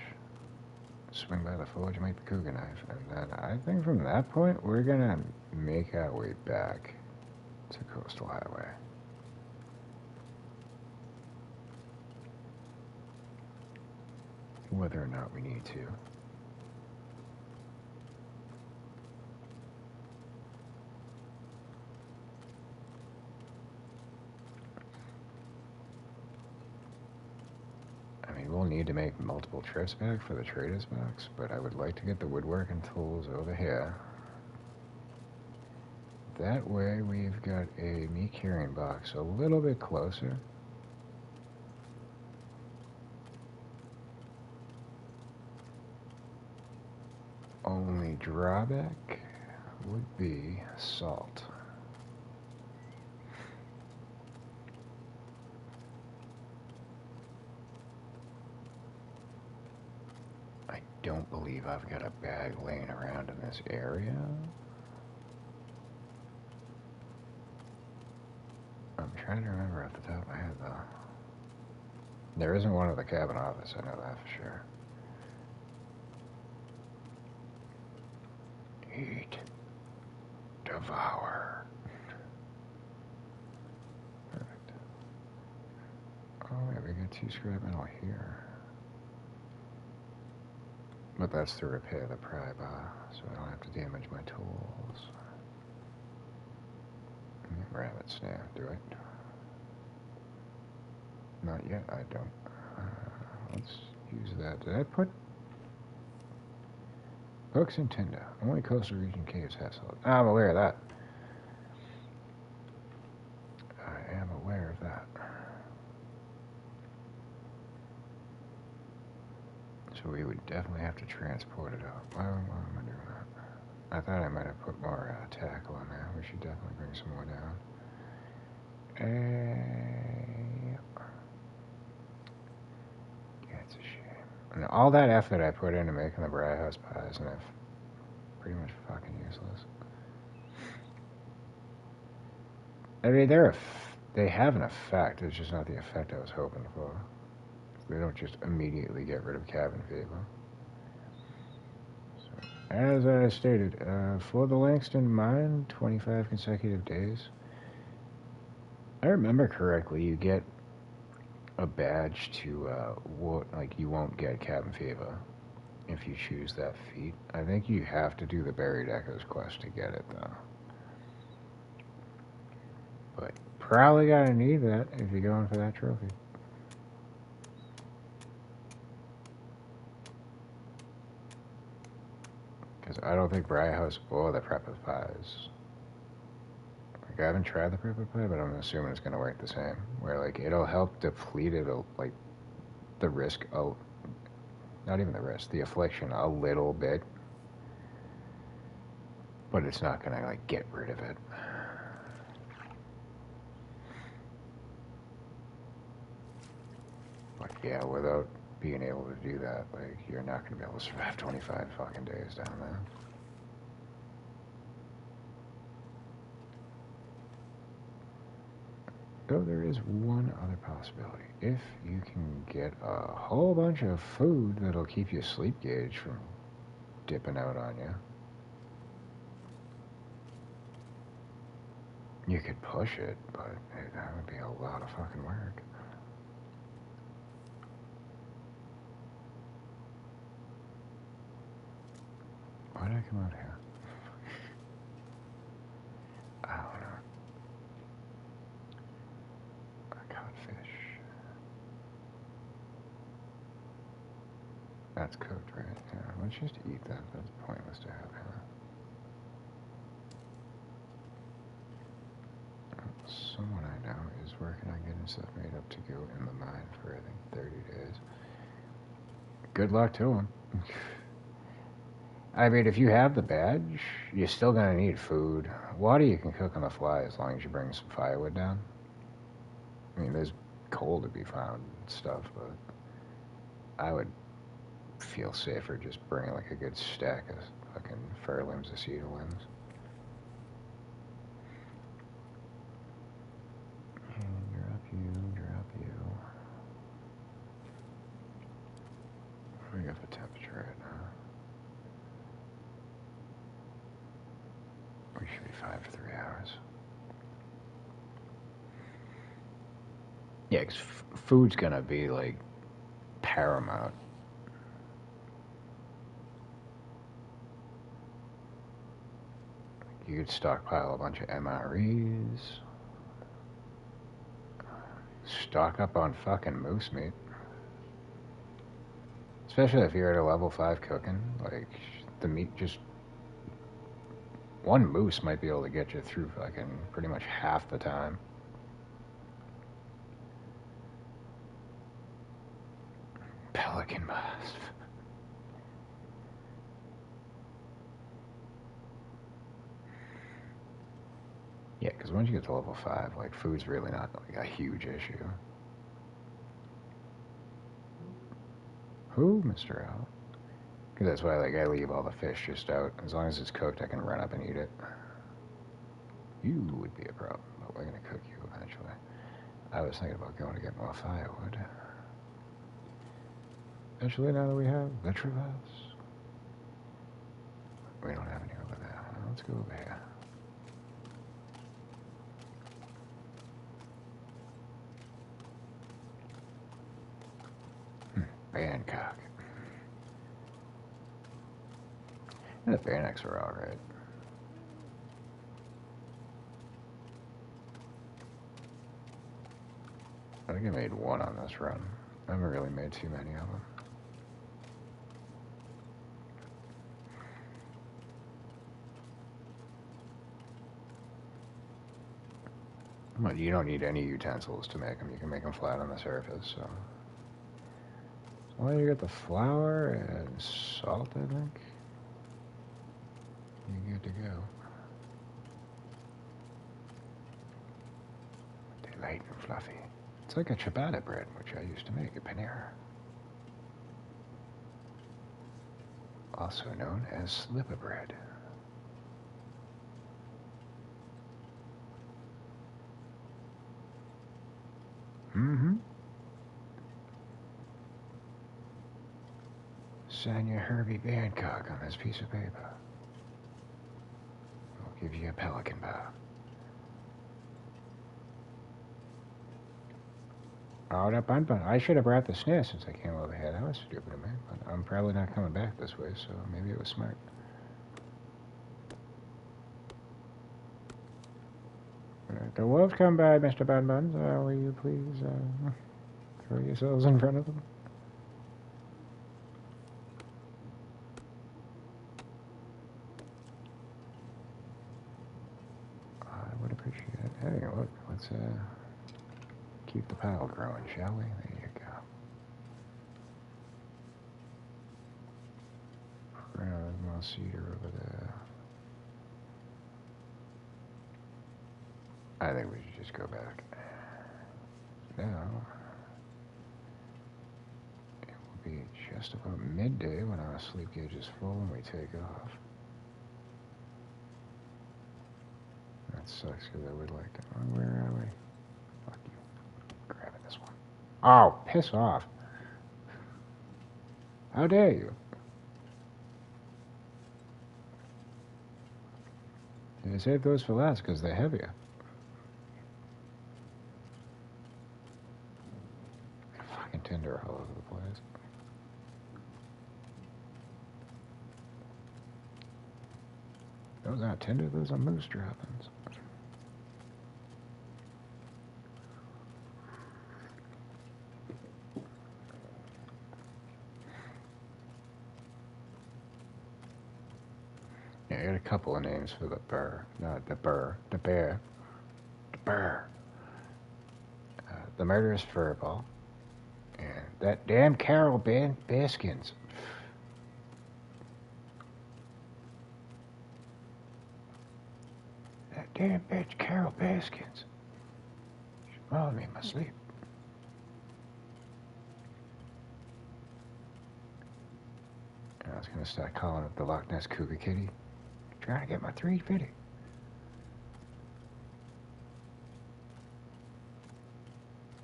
swing by the forge, make the cougar knife, and then I think from that point we're gonna make our way back to Coastal Highway. Whether or not we need to. I mean, we'll need to make multiple trips back for the trader's box, but I would like to get the woodworking tools over here. That way we've got a meat carrying box a little bit closer. Only drawback would be salt. believe I've got a bag laying around in this area. I'm trying to remember off the top of my head, though. There isn't one at the cabin office, I know that for sure. Eat. Devour. Perfect. Oh, yeah, we got 2 scrap metal here. But that's to repair the pry bar, so I don't have to damage my tools. Rabbit snag, do it. Not yet, I don't. Let's use that. Did I put hooks and tinder? Only coastal region caves have solid. I'm aware of that. I am aware of that. So we would definitely have to transport it out. Why am I doing that? I thought I might have put more tackle on there. We should definitely bring some more down. Yeah, it's a shame. And all that effort I put into making the Bry House pies, and I've pretty much fucking useless. I mean, they have an effect. It's just not the effect I was hoping for. They don't just immediately get rid of cabin fever. So, as I stated, for the Langston mine, 25 consecutive days. I remember correctly, you get a badge to, you won't get cabin fever if you choose that feat. I think you have to do the Buried Echoes quest to get it, though. But probably gotta need that if you're going for that trophy. Because I don't think Bry House or the Prep of Pies. Like, I haven't tried the Prep of Pie, but I'm assuming it's gonna work the same. Where, like, it'll help deplete it, like, the risk, not even the risk, the affliction a little bit. But it's not gonna, like, get rid of it. But yeah, without being able to do that, like, you're not gonna be able to survive 25 fucking days down there. Though there is one other possibility. If you can get a whole bunch of food that'll keep your sleep gauge from dipping out on you, you could push it, but that would be a lot of fucking work. Why did I come out here? I don't know. I caught fish. That's cooked, right? Yeah, let's just eat that. That's pointless to have here. Someone I know is working on getting stuff made up to go in the mine for, I think, 30 days. Good luck to him. I mean, if you have the badge, you're still gonna need food. Water you can cook on the fly as long as you bring some firewood down. I mean, there's coal to be found and stuff, but I would feel safer just bringing like a good stack of fucking fir limbs or cedar limbs. And drop you. What do we got for temperature right now? We should be fine for 3 hours. Yeah, because food's gonna be like paramount. You could stockpile a bunch of MREs. Stock up on fucking moose meat. Especially if you're at a level 5 cooking. Like, the meat just... One moose might be able to get you through fucking pretty much half the time. Pelican mask. Yeah, because once you get to level 5, like, food's really not like a huge issue. Who, Mr. Al? Because that's why, like, I leave all the fish just out. As long as it's cooked, I can run up and eat it. You would be a problem, but we're going to cook you eventually. I was thinking about going to get more firewood. Eventually, now that we have the traverse. We don't have any over there. Let's go over here. Bangkok. Yeah, the bear necks are alright. I think I made one on this run. I haven't really made too many of them. Well, you don't need any utensils to make them. You can make them flat on the surface, so. As long as you get the flour and salt, I think, you're good to go. They're light and fluffy. It's like a ciabatta bread, which I used to make at Panera. Also known as slipper bread. Mm-hmm. Sign your Herbie Bangkok on this piece of paper. I'll give you a pelican bar. Oh, that bun. I should have brought the snare since I came over here. That was stupid of me. But I'm probably not coming back this way, so maybe it was smart. The wolves come by, Mr. Bun Buns. Will you please throw yourselves in front of them? I would appreciate it. Hey, look, let's keep the pile growing, shall we? There you go. More cedar over there. I think we should just go back. Now, it will be just about midday when our sleep gauge is full and we take off. That sucks because I would like to. Oh, where are we? Fuck you. Grabbing this one. Oh, piss off. How dare you? I saved those for last because they're heavier. Fucking tinder all over the place. Those aren't tinder, those are moose droppings. Yeah, I got a couple of names for the burr. Not the burr. The bear. The burr. The murderous furball. And that damn Carol Baskins. That damn bitch Carol Baskins. She's mauling me in my sleep. And I was going to start calling it the Loch Ness Cougar Kitty. Trying to get my 350.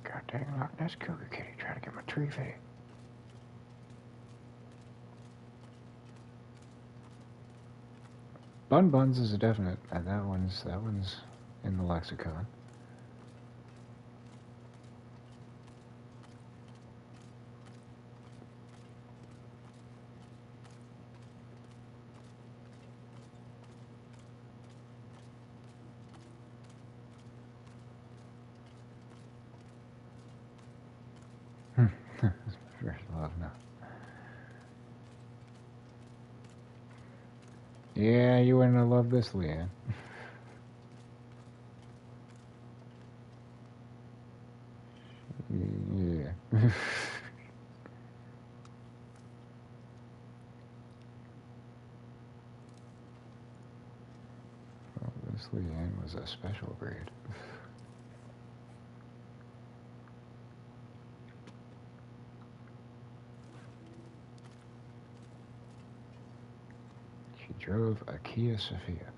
God dang Loch Ness Cougar Kitty. Trying to get my 350. Bun Buns is a definite, and that one's in the lexicon. First love now. Yeah, you wouldn't have loved this, Leanne. Yeah. Well, this Leanne was a special breed. She drove a Kia Sophia.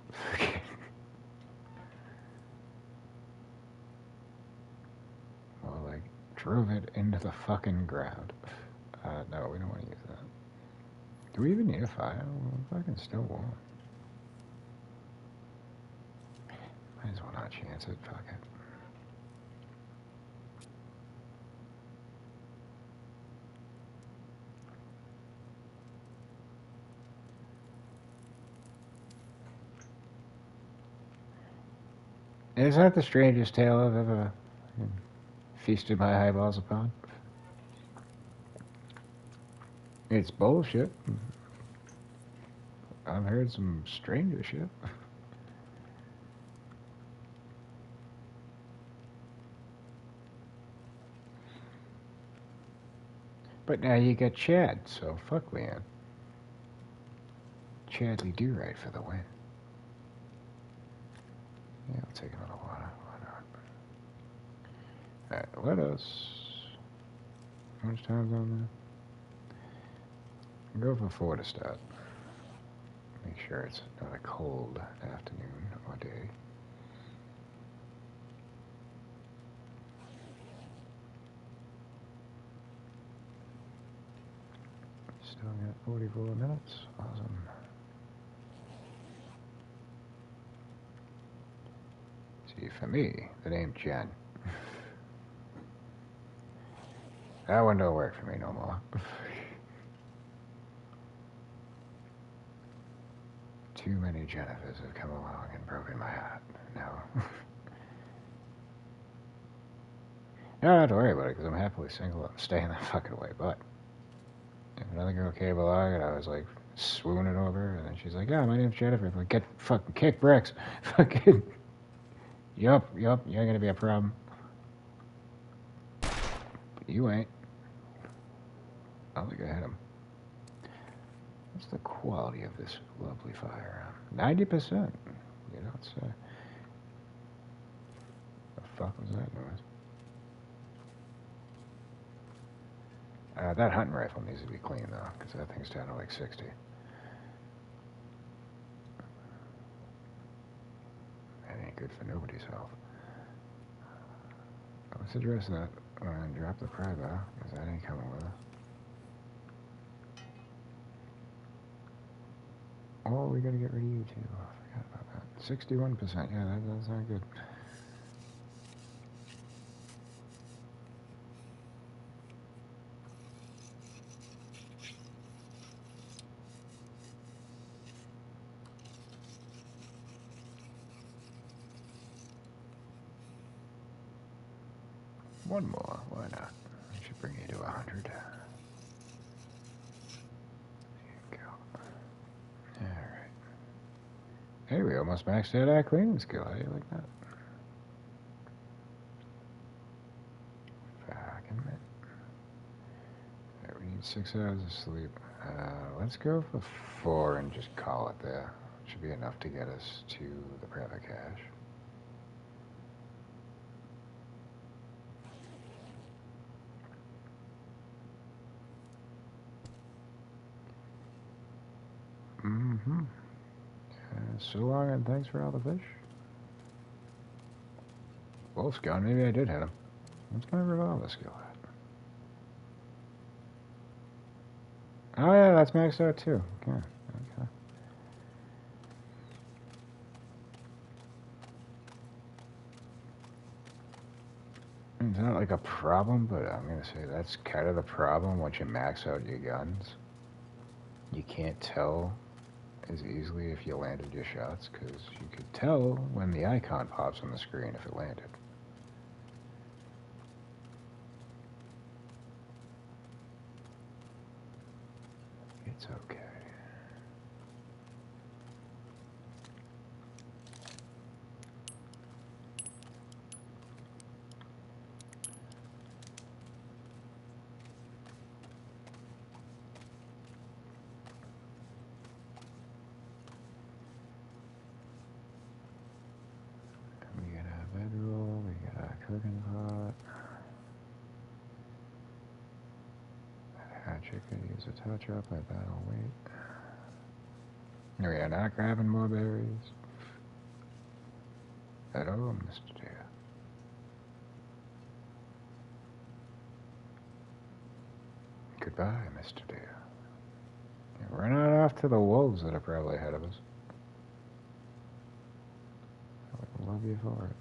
Well, like, drove it into the fucking ground. No, we don't want to use that. Do we even need a fire? We're fucking still warm. Might as well not chance it. Fuck it. Is that the strangest tale I've ever feasted my eyeballs upon? It's bullshit. I've heard some stranger shit. But now you got Chad, so fuck Leanne. Chadley do right for the win. Yeah, I'll take another water. Why not? Alright, let us... How much time's on there? Go for 4 to start. Make sure it's not a cold afternoon or day. Still got 44 minutes. Awesome. See, for me, the name Jen. That one don't work for me no more. Too many Jennifers have come along and broken my heart. No. No, don't have to worry about it, because I'm happily single and staying that fucking way, but if another girl came along and I was like swooning over her, and then she's like, yeah, my name's Jennifer. I'm like, get fucking kick bricks. Fucking, yup, you're gonna be a problem. But you ain't. I don't think I hit him. What's the quality of this lovely firearm? 90%. You don't say. The fuck was that noise? That hunting rifle needs to be clean, though, because that thing's down to like 60. That ain't good for nobody's health. Let's address that and drop the pry bar, because that ain't coming with us. Oh, we gotta get rid of you, too. I forgot about that. 61%. Yeah, that's not good. One more, why not? I should bring you to 100. There you go. Alright. Hey, we almost maxed out our cleaning skill. How do you like that? Fucking man. Alright, we need 6 hours of sleep. Let's go for 4 and just call it there. Should be enough to get us to the private cache. Mm-hmm. So long, and thanks for all the fish. Wolf's gone. Maybe I did hit him. What's my revolver skill at? Oh yeah, that's maxed out too. Okay. It's not like a problem, but I'm gonna say that's kind of the problem once you max out your guns. You can't tell as easily if you landed your shots, because you could tell when the icon pops on the screen if it landed. It's okay. We got a bedroll, we got a cooking pot. That hatchet could use a touch up, I bet I'll wait. No, we are not grabbing more berries. At all, Mr. Deer. Goodbye, Mr. Deer. We're not off to the wolves that are probably ahead of us. I love you for it.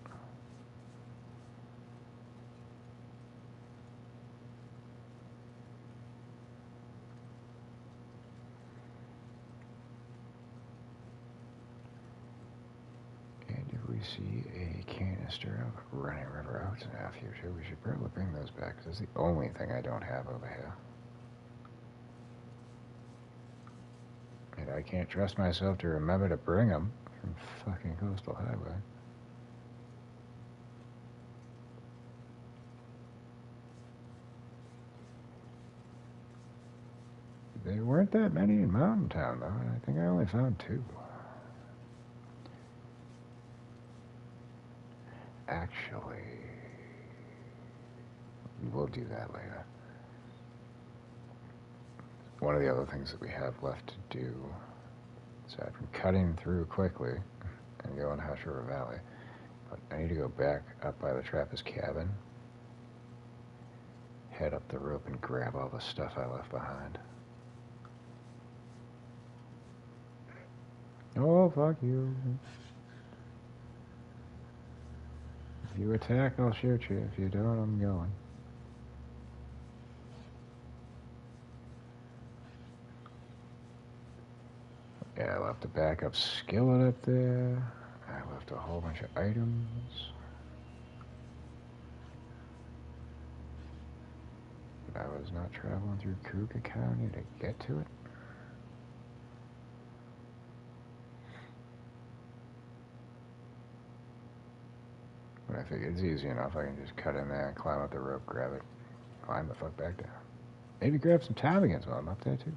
And if we see a canister of running river oats in our future, we should probably bring those back, because it's the only thing I don't have over here. And I can't trust myself to remember to bring them from fucking Coastal Highway. There weren't that many in Mountain Town, though. I think I only found 2. Actually, we'll do that later. One of the other things that we have left to do, aside from cutting through quickly and going Hush River Valley, but I need to go back up by the trapper's cabin, head up the rope and grab all the stuff I left behind. Oh, fuck you. If you attack, I'll shoot you. If you don't, I'm going. Yeah, I left a backup skillet up there. I left a whole bunch of items. But I was not traveling through Cougar County to get to it. But I figured it's easy enough. I can just cut in there, climb up the rope, grab it, climb the fuck back down. Maybe grab some ptarmigans while I'm up there, too.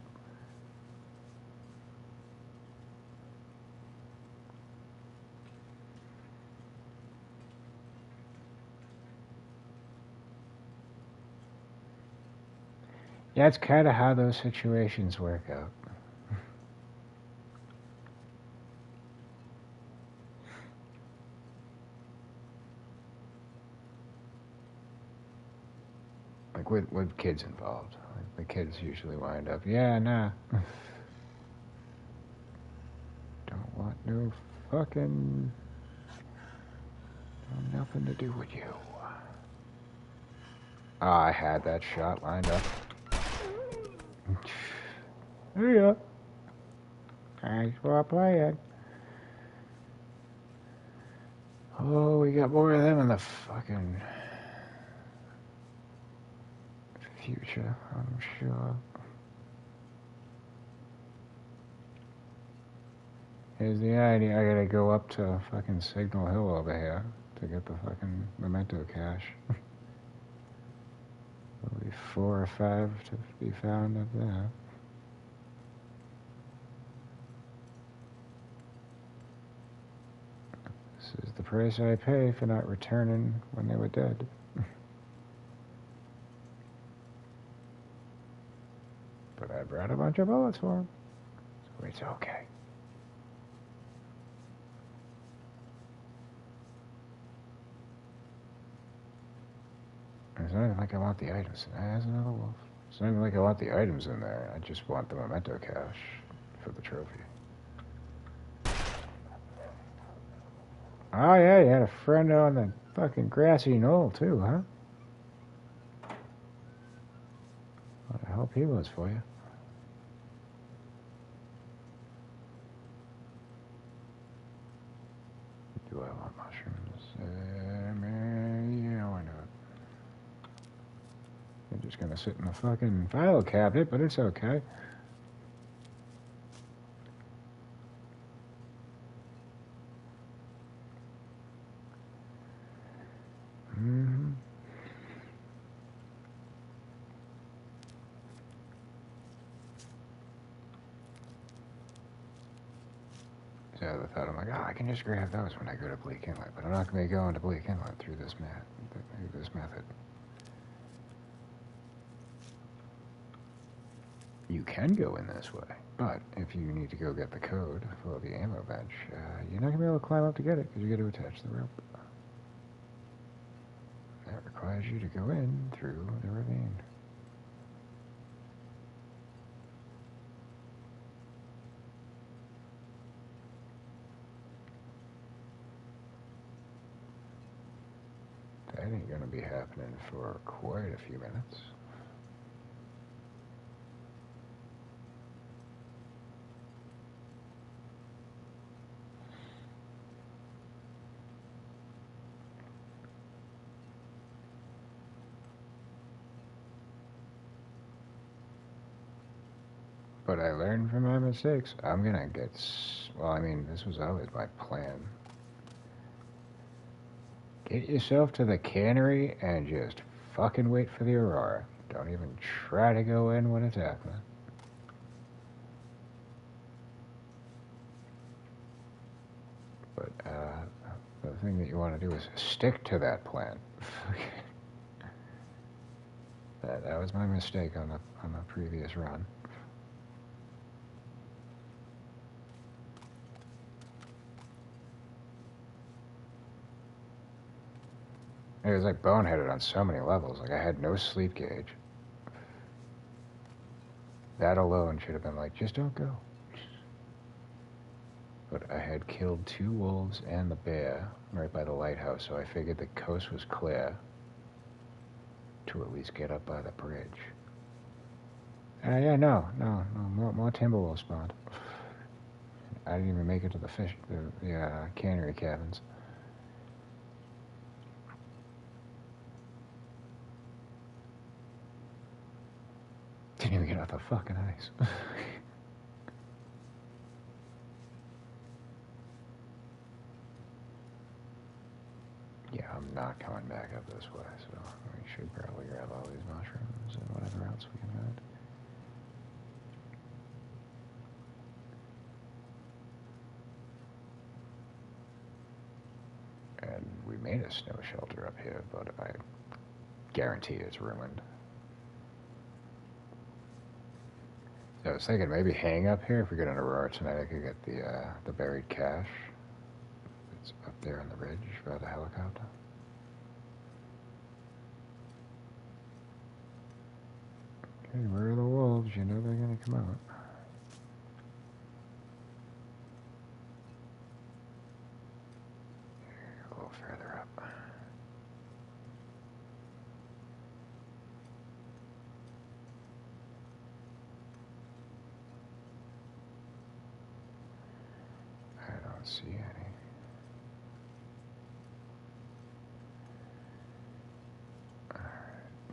Yeah, it's kind of how those situations work out. Like with kids involved. Like the kids usually wind up, yeah, nah. Don't want no fucking... nothing to do with you. Ah, I had that shot lined up. There you go. Thanks for playing. Oh, we got more of them in the fucking future, I'm sure. Here's the idea. I gotta go up to fucking Signal Hill over here to get the fucking memento cache. There'll be 4 or 5 to be found up there. This is the price I pay for not returning when they were dead. But I brought a bunch of bullets for them, so it's okay. It's not even like I want the items. There's another wolf. It's not even like I want the items in there. I just want the memento cache for the trophy. Oh yeah, you had a friend on the fucking grassy knoll too, huh? What the help he was for you. Do I want mushrooms? Yeah, why not? They're just gonna sit in the fucking file cabinet, but it's okay. Mm-hmm. So I thought, I'm like, oh, I can just grab those when I go to Bleak Inlet, but I'm not going to be going to Bleak Inlet through this method. you can go in this way, but if you need to go get the code for the ammo bench, you're not going to be able to climb up to get it because you got to attach the rope. That requires you to go in through the ravine. That ain't going to be happening for quite a few minutes. But I learned from my mistakes. I'm going to get... Well, I mean, this was always my plan. Get yourself to the cannery and just fucking wait for the aurora. Don't even try to go in when it's happening. But the thing that you want to do is stick to that plan. that was my mistake on the previous run. It was like boneheaded on so many levels. Like I had no sleep gauge. That alone should have been like, just don't go. But I had killed 2 wolves and the bear right by the lighthouse, so I figured the coast was clear to at least get up by the bridge. Yeah, no, more timber wolves spawned. I didn't even make it to the cannery cabins. Didn't even get off the fucking ice. Yeah, I'm not coming back up this way, so we should probably grab all these mushrooms and whatever else we can find. And we made a snow shelter up here, but I guarantee it's ruined. I was thinking maybe hang up here. If we get an aurora tonight, I could get the buried cache. It's up there on the ridge by the helicopter. Okay, where are the wolves? You know they're gonna come out. A little further up. I don't see any.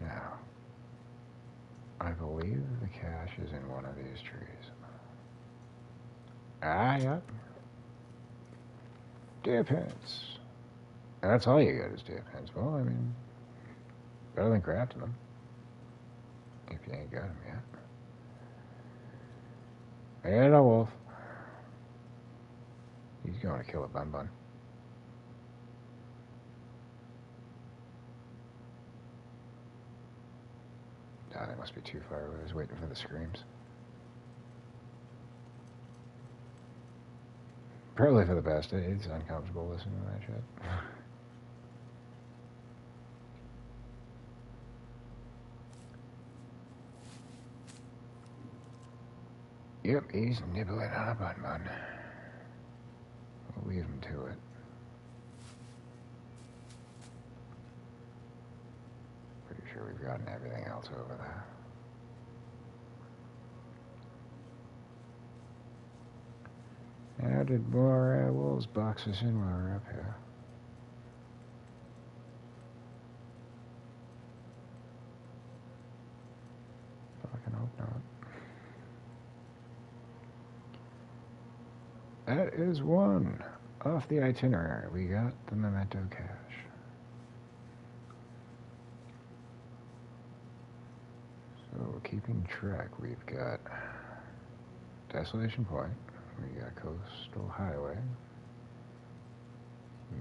Now, I believe the cache is in one of these trees. Ah, yep. Deer pins. And that's all you got is deer pins. Well, I mean, better than crafting them. If you ain't got them yet. And a wolf. He's going to kill a bun. Ah, they must be too far away. I was waiting for the screams. Probably for the best. It's uncomfortable listening to that shit. Yep, he's nibbling on a bun. We'll leave him to it. Pretty sure we've gotten everything else over there. Now did more wolves box us in while we're up here? Fucking hope not. That is one off the itinerary. We got the memento cache. So keeping track, we've got Desolation Point. We got Coastal Highway,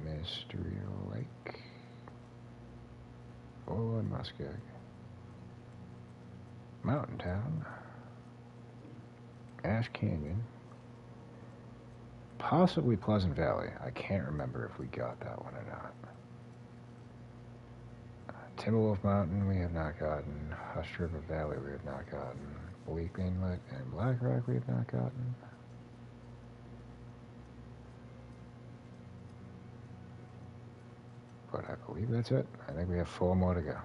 Mystery Lake, and Muskeg, Mountain Town, Ash Canyon. Possibly Pleasant Valley. I can't remember if we got that one or not. Timberwolf Mountain we have not gotten. Hush River Valley we have not gotten. Bleak Inlet and Black Rock we have not gotten. But I believe that's it. I think we have 4 more to go.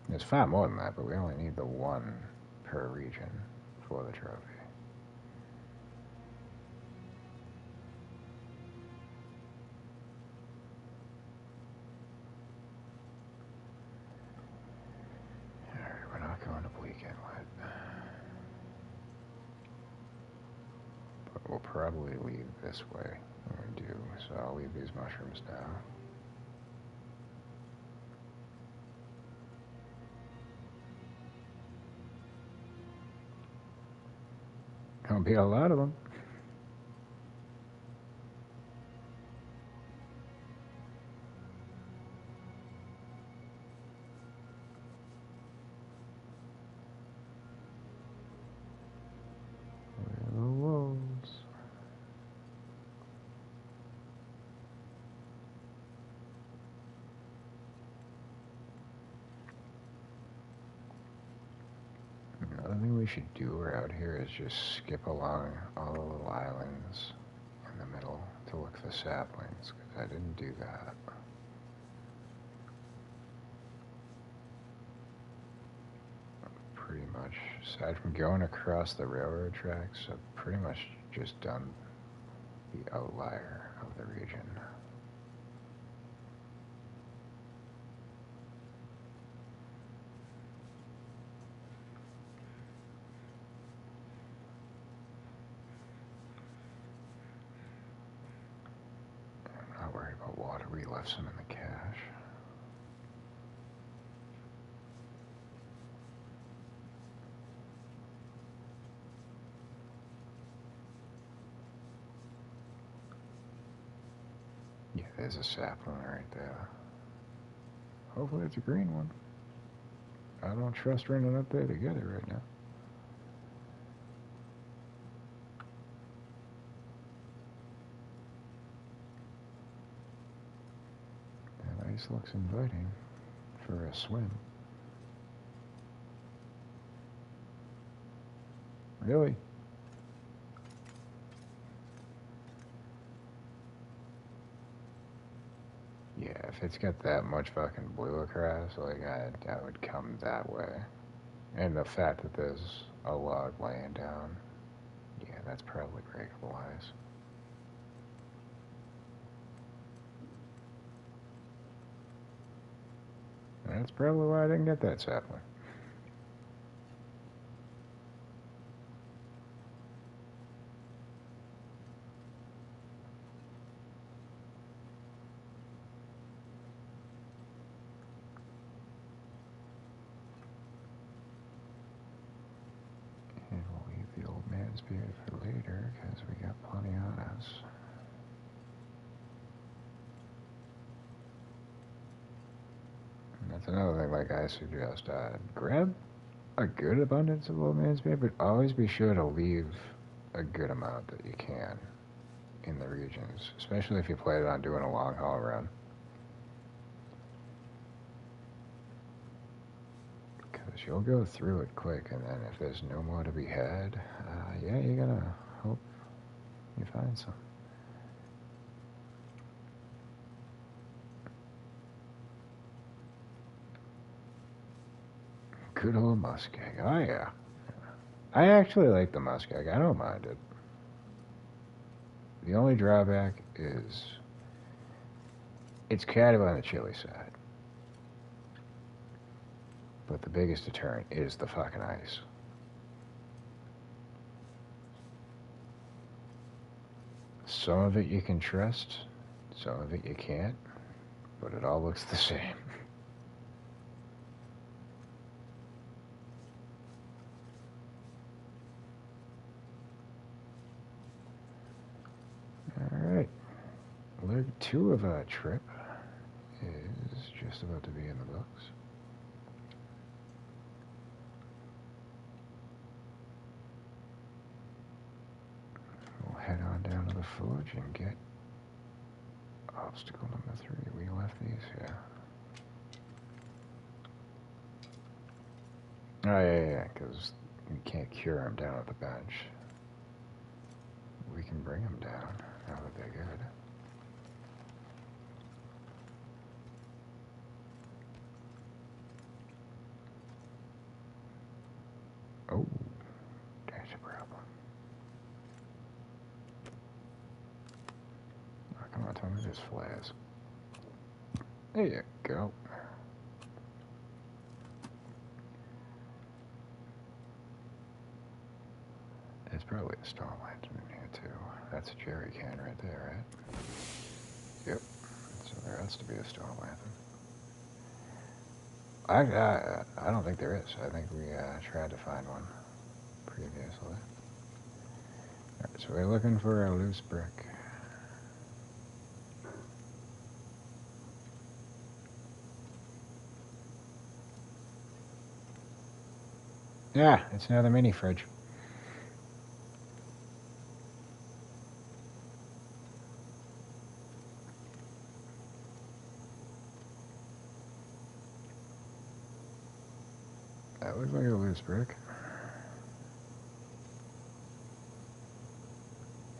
There's 5 more than that, but we only need the 1 per region for the trophy. Alright, we're not going to Bleak Inlet. But we'll probably leave this way when we do, so I'll leave these mushrooms now. Gonna be a lot of them. Where are the wolves? Another thing we should do around here is just skip along all the little islands in the middle to look for saplings, because I didn't do that. Pretty much, aside from going across the railroad tracks, I've pretty much just done the outlier of the region. I'm not worried about water, we left some in the cache. Yeah, there's a sapling right there. Hopefully it's a green one. I don't trust running up there to get it right now. That ice looks inviting for a swim. Really? Yeah, if it's got that much fucking blue across, like, I would come that way. And the fact that there's a log laying down, yeah, that's probably breakable ice. That's probably why I didn't get that sapling. And we'll leave the old man's beard for later, because we got plenty on us. And that's another thing, like I suggest, grab a good abundance of old man's beard, but always be sure to leave a good amount that you can in the regions, especially if you plan on doing a long haul run. Because you'll go through it quick, and then if there's no more to be had, yeah, you gotta hope you find some. Good old Muskeg. Oh, yeah. I actually like the Muskeg. I don't mind it. The only drawback is it's kind of on the chilly side. But the biggest deterrent is the fucking ice. Some of it you can trust, some of it you can't, but it all looks the same. Alright. Leg 2 of our trip is just about to be in the books. the forge and get obstacle number 3. We left these here. Oh, yeah, because we can't cure them down at the bench. We can bring them down now that they're good. Oh, that's a problem. Oh, come on, tell me this flares. There you go. There's probably a star lantern in here too. That's a jerry can right there, right? Yep. So there has to be a star lantern. I don't think there is. I think we tried to find one previously. Alright, so we're looking for a loose brick. Yeah, it's another mini fridge. That looks like a loose brick.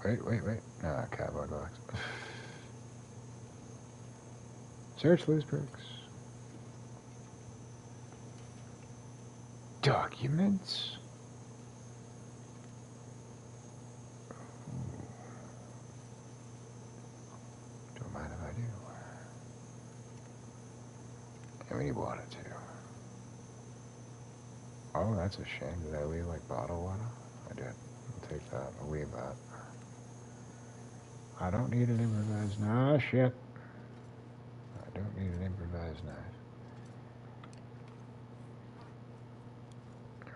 Wait. No, cardboard box. Search loose bricks. Documents? Ooh. Don't mind if I do. And we need water too. Oh, that's a shame. Did I leave like bottled water? I did. I'll take that. I'll leave that. I don't need an improvised knife. Ah, shit. I don't need an improvised knife.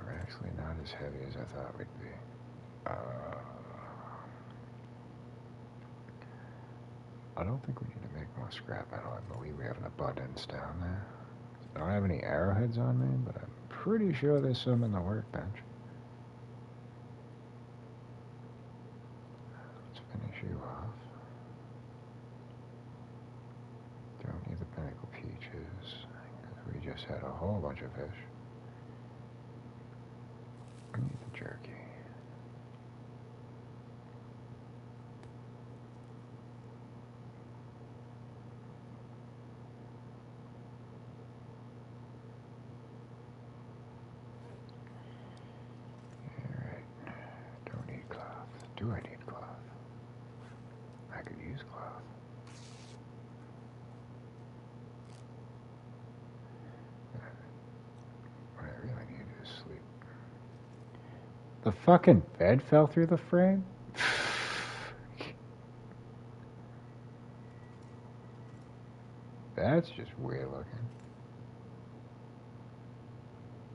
We're actually not as heavy as I thought we'd be. I don't think we need to make more scrap metal. I believe we have an abundance down there. I don't have any arrowheads on me, but I'm pretty sure there's some in the workbench. Let's finish you off. Don't need the pinnacle peaches, because we just had a whole bunch of fish. We need the jerky. Do I need cloth? I could use cloth. What I really need is sleep. The fucking bed fell through the frame? That's just weird looking.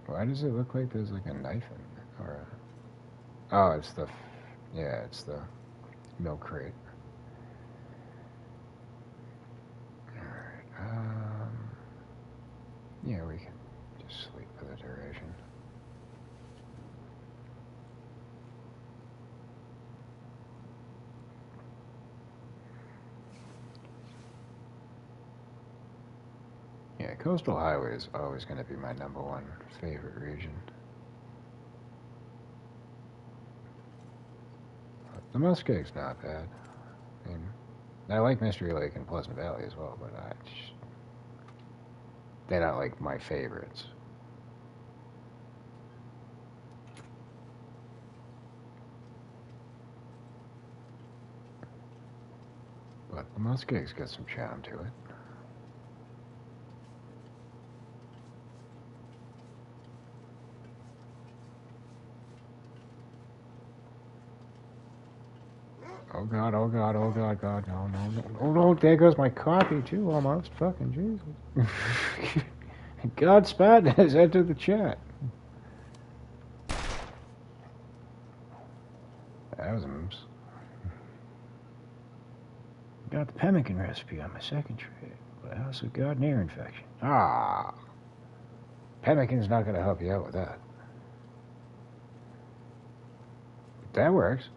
Why does it look like there's like a knife in it? Or a... Oh, it's the... Yeah, it's the milk crate. Alright, yeah, we can just sleep for the duration. Yeah, Coastal Highway is always going to be my #1 favorite region. The Muskeg's not bad. I mean, I like Mystery Lake and Pleasant Valley as well, but they're not like my favorites. But the Muskeg's got some charm to it. Oh god, no, there goes my coffee too, almost. Fucking Jesus. Godspot has entered the chat. Thousands. Got the pemmican recipe on my second tray, but I also got an ear infection. Ah. Pemmican's not going to help you out with that. That works.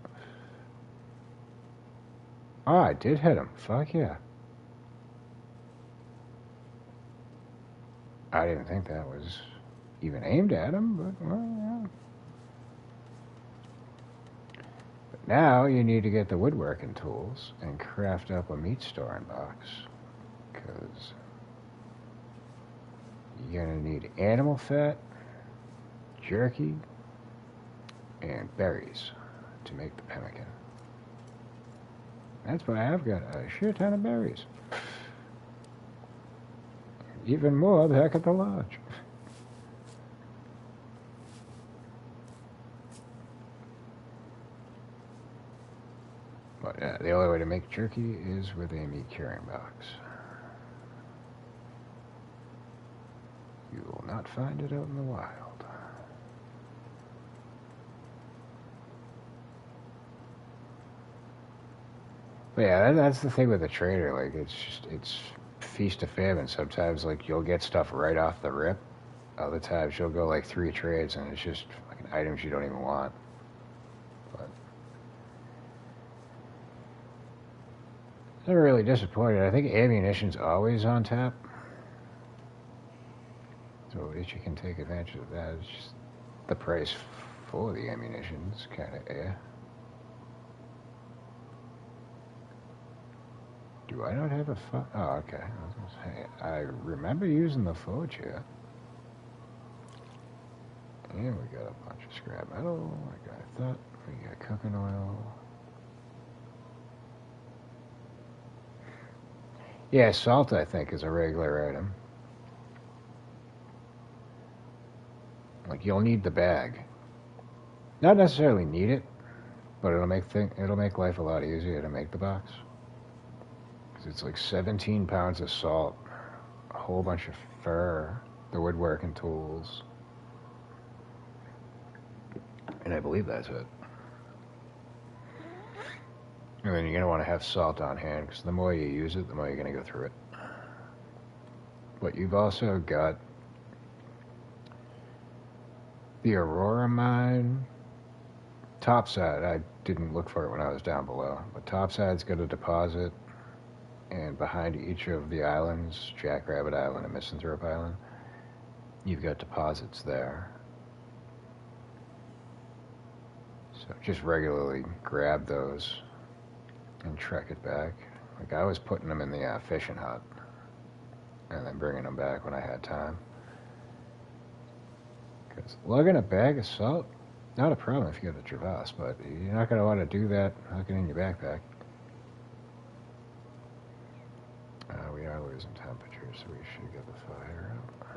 Oh, I did hit him. Fuck yeah. I didn't think that was even aimed at him, but well, yeah. But now you need to get the woodworking tools and craft up a meat storing box, because you're gonna need animal fat, jerky, and berries to make the pemmican. That's why I've got a shit ton of berries. Even more back at the lodge. But the only way to make jerky is with a meat curing box. You will not find it out in the wild. But yeah, that's the thing with the trader. Like, it's feast or famine. Sometimes, like, you'll get stuff right off the rip. Other times, you'll go like 3 trades and it's just fucking items you don't even want. But never really disappointed. I think ammunition's always on tap. So at least you can take advantage of that. It's just the price for the ammunition's kind of Do I not have a Oh, okay. I was gonna say, I remember using the forge here. And we got a bunch of scrap metal, like I thought. We got cooking oil. Yeah, salt, I think, is a regular item. Like, you'll need the bag. Not necessarily need it, but it'll make life a lot easier to make the box. Because it's like 17 pounds of salt, a whole bunch of fur, the woodworking tools, and I believe that's it. And then you're going to want to have salt on hand, because the more you use it, the more you're going to go through it. But you've also got the Aurora mine. Topside, I didn't look for it when I was down below, but Topside's got a deposit, and behind each of the islands, Jackrabbit Island and Misanthrope Island, you've got deposits there. So just regularly grab those and trek it back. Like, I was putting them in the fishing hut and then bringing them back when I had time. Because lugging a bag of salt, not a problem if you got a Traverse, but you're not going to want to do that looking in your backpack. We are losing temperature, so we should get the fire out.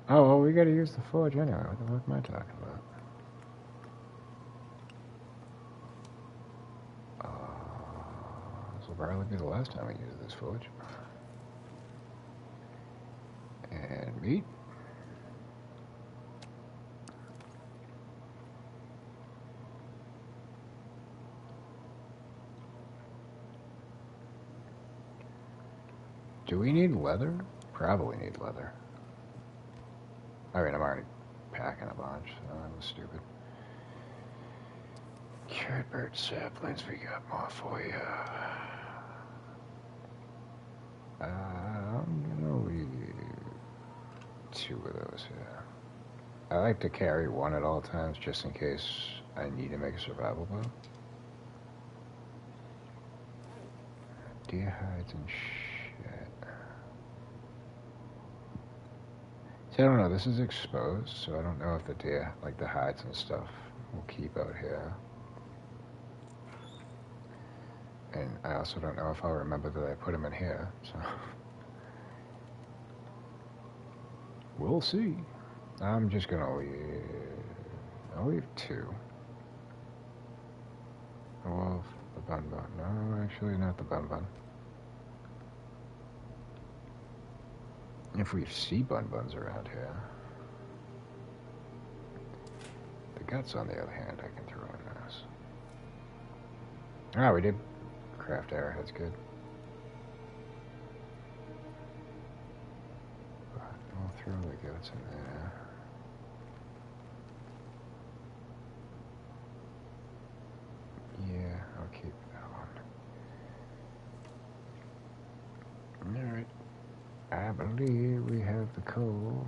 Oh, well, we got to use the forge anyway. What the fuck am I talking about? This will probably be the last time we use this forge. And meat. Do we need leather? Probably need leather. I mean, I'm already packing a bunch, so that was stupid. Cured bird saplings, we got more for you. I'm gonna leave 2 of those here. I like to carry 1 at all times just in case I need to make a survival boat. Deer hides and shit. See, I don't know, this is exposed, so I don't know if the deer, like the hides and stuff, will keep out here. And I also don't know if I'll remember that I put them in here, so. We'll see. I'm just gonna leave, I'll leave 2. Well, the bun. No, actually not the bun. If we see buns around here. The guts, on the other hand, I can throw in this. Ah, we did craft arrowheads, good. But I'll throw the guts in there. Yeah, I'll keep that one. I believe we have the coal.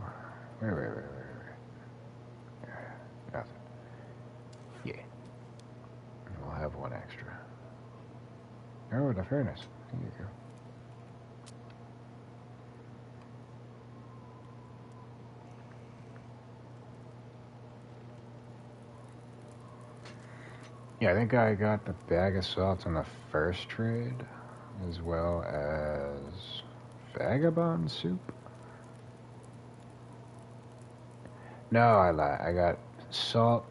Wait. Nothing. Yeah. We'll have one extra. Oh, the furnace. There you go. Yeah, I think I got the bag of salts on the first trade, as well as vagabond soup. No, I lied. I got salt,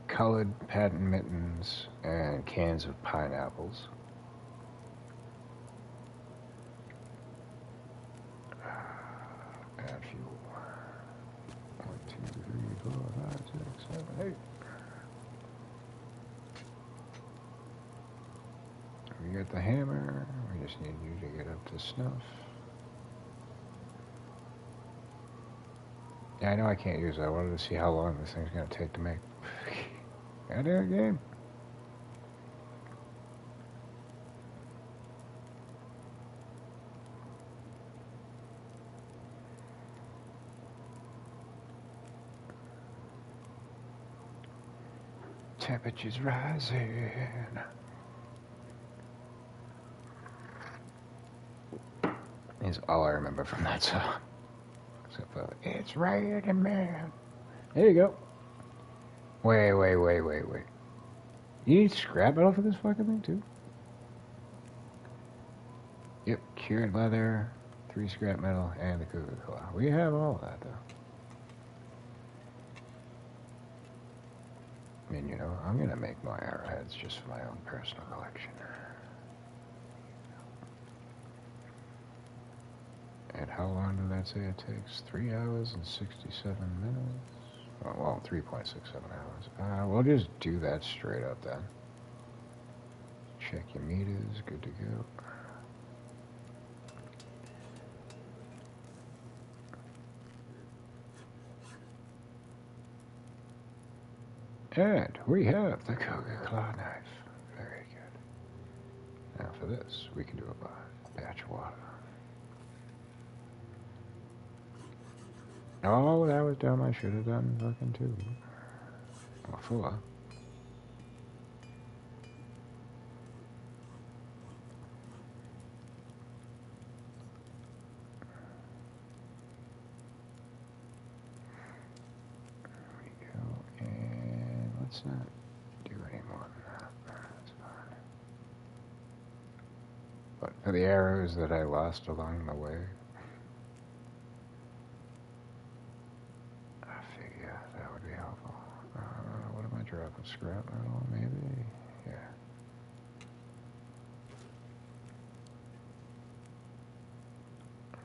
colored patent mittens, and cans of pineapples. And fuel. 1, 2, 3, 4, 5, 6, 7, 8. We got the hammer. We just need you to get up to snuff. Yeah, I know I can't use it. I wanted to see how long this thing's going to take to make. Goddamn game. Temperature's rising. Is all I remember from that song. Except for, it's raining, man. There you go. Wait. You need scrap metal for this fucking thing, too? Yep, cured leather, 3 scrap metal, and the Cougar Claw. We have all of that, though. I mean, you know, I'm gonna make more arrowheads just for my own personal collection. And how long did that say it takes? 3 hours and 67 minutes? Oh, well, 3.67 hours. We'll just do that straight up then. Check your meters, good to go. And we have the Cougar Claw knife. Very good. Now for this, we can do a batch of water. Oh, that was dumb. I should have done fucking 2. Or 4. There we go. And let's not do any more than that. That's fine. But for the arrows that I lost along the way, dropping scrap metal, maybe? Yeah.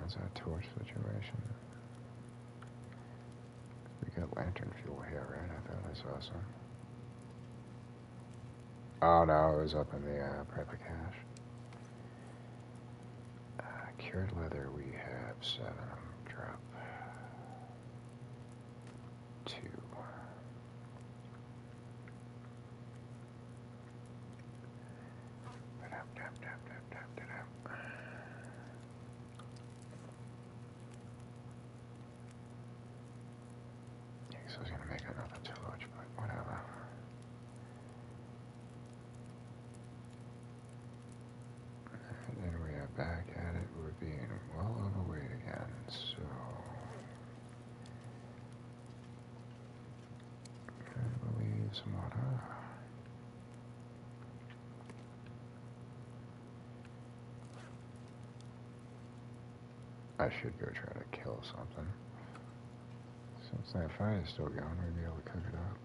How's our torch situation? We got lantern fuel here, right? I thought I saw some. Oh no, it was up in the prepper cache. Cured leather, we have 7. Drop 2. I was going to make another torch, but whatever. And then we are back at it. We're being well overweight again, so... I believe some water. I should go try to kill something. Since that fire is still going, we'll be able to cook it up.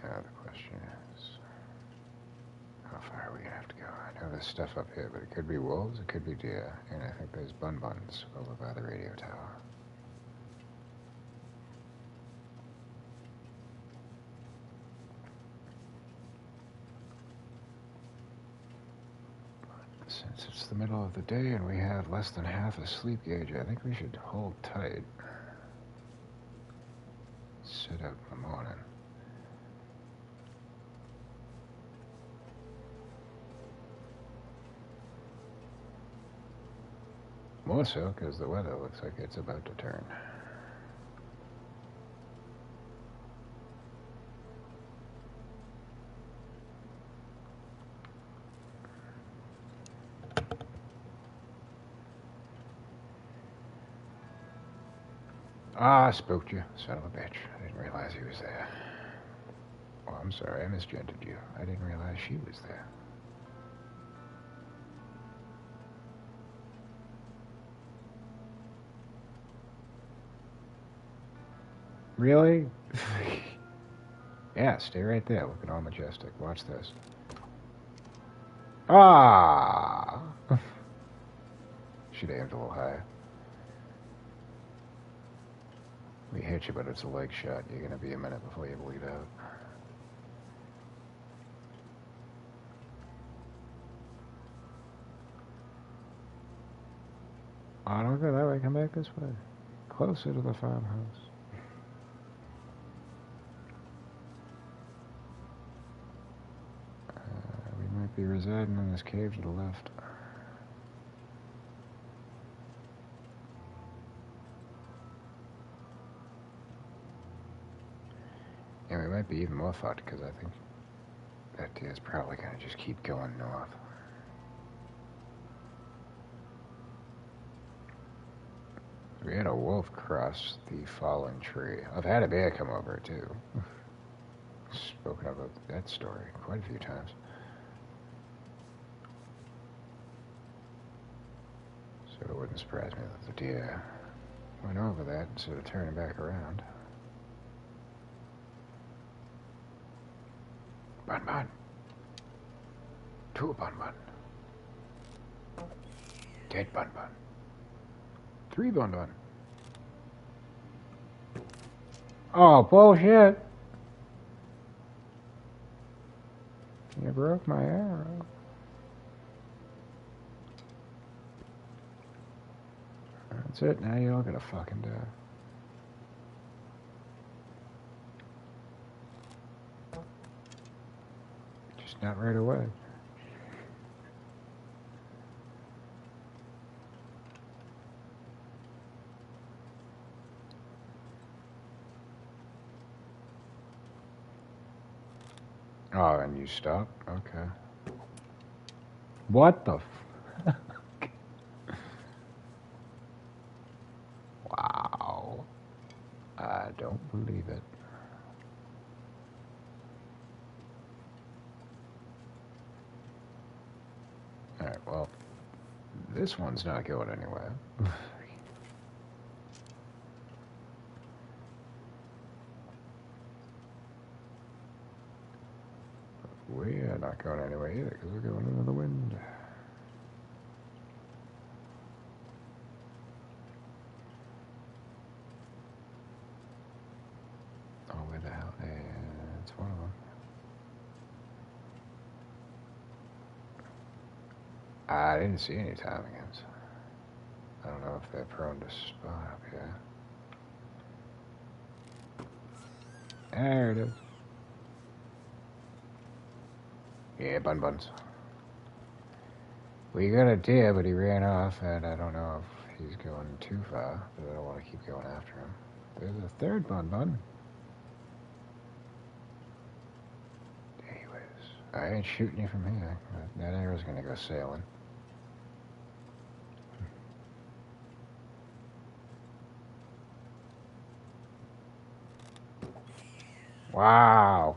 Now the question is, how far are we gonna have to go? I know there's stuff up here, but it could be wolves, it could be deer, and I think there's bun-buns over by the radio tower. Since it's the middle of the day and we have less than half a sleep gauge, I think we should hold tight. Sit up in the morning. More so because the weather looks like it's about to turn. Ah, I spooked you, son of a bitch. I didn't realize he was there. Oh, I'm sorry, I misgendered you. I didn't realize she was there. Really? Yeah, stay right there, looking all majestic. Watch this. Ah! Should have aimed a little higher. We hit you, but it's a leg shot. You're gonna be a minute before you bleed out. Oh, don't go that way. Come back this way. Closer to the farmhouse. We might be residing in this cave to the left. And we might be even more fucked because I think that deer's probably gonna just keep going north. We had a wolf cross the fallen tree. I've had a bear come over too. Spoken about that story quite a few times. So it wouldn't surprise me that the deer went over that instead of turning back around. Bun bun. Two bun bun. Dead bun bun. Three bun bun. Oh, bullshit. You broke my arrow. That's it, now you're all gonna fucking die. Just not right away. Oh, and you stop? Okay. What the fuck? Wow. I don't believe it. Alright, well, this one's not going anywhere. We're not going anywhere either because we're going into the wind. Oh, where the hell? It's one of them. I didn't see any ptarmigans. I don't know if they're prone to spawn up here. There it is. Yeah, bun buns. We got a deer, but he ran off, and I don't know if he's going too far, but I don't want to keep going after him. There's a third bun bun. Anyways, I ain't shooting you from here. That arrow's gonna go sailing. Wow.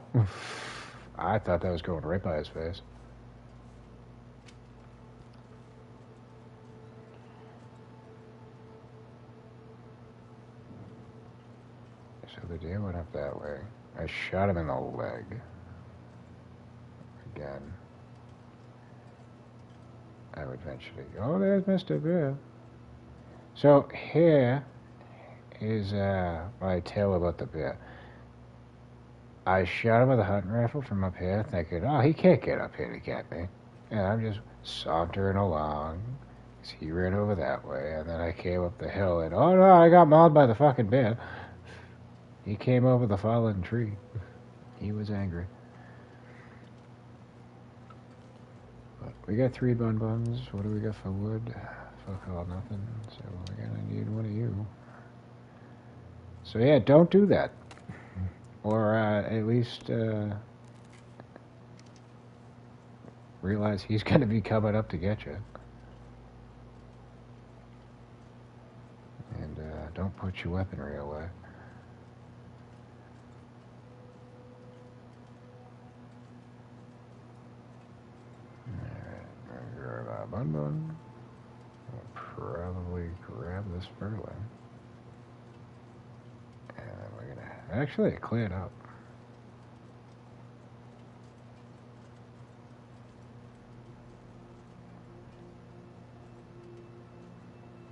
I thought that was going right by his face. So the deer went up that way. I shot him in the leg. Again. I would eventually... Oh, there's Mr. Bear. So here is my tale about the bear. I shot him with a hunting rifle from up here, thinking, oh, he can't get up here to get me. And I'm just sauntering along. He ran over that way, and then I came up the hill, and oh no, I got mauled by the fucking bear. He came over the fallen tree. He was angry. But we got 3 bun buns. What do we got for wood? fuck all nothing, so we're gonna need one of you. So yeah, don't do that. Or at least realize he's gonna be coming up to get you. And don't put your weaponry away. Alright, grab our bun. We'll probably grab this furling. And then we're gonna actually clear it up.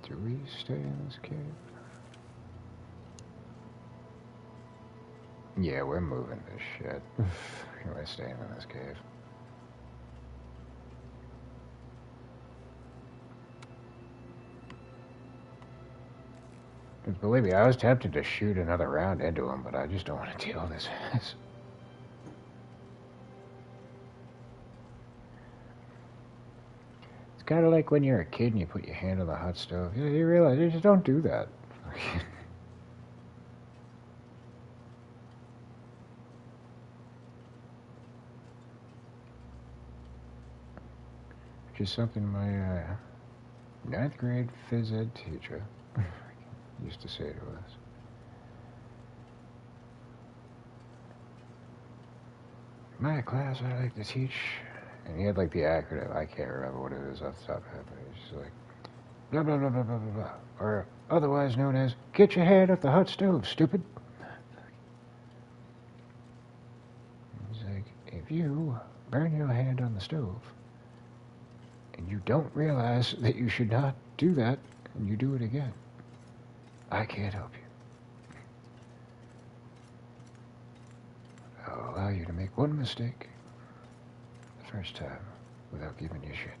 Do we stay in this cave? Yeah, we're moving this shit. We're staying in this cave. Because believe me, I was tempted to shoot another round into him, but I just don't want to deal with this ass. It's kind of like when you're a kid and you put your hand on the hot stove. You realize you just don't do that. Which is something my 9th grade phys ed teacher used to say to us. My class, I like to teach, and he had like the acronym. I can't remember what it is off the top of my head, but he's just like blah blah blah blah blah blah blah, or otherwise known as "Get your hand off the hot stove, stupid." He's like, if you burn your hand on the stove and you don't realize that you should not do that, and you do it again, I can't help you. I'll allow you to make one mistake the first time without giving you shit.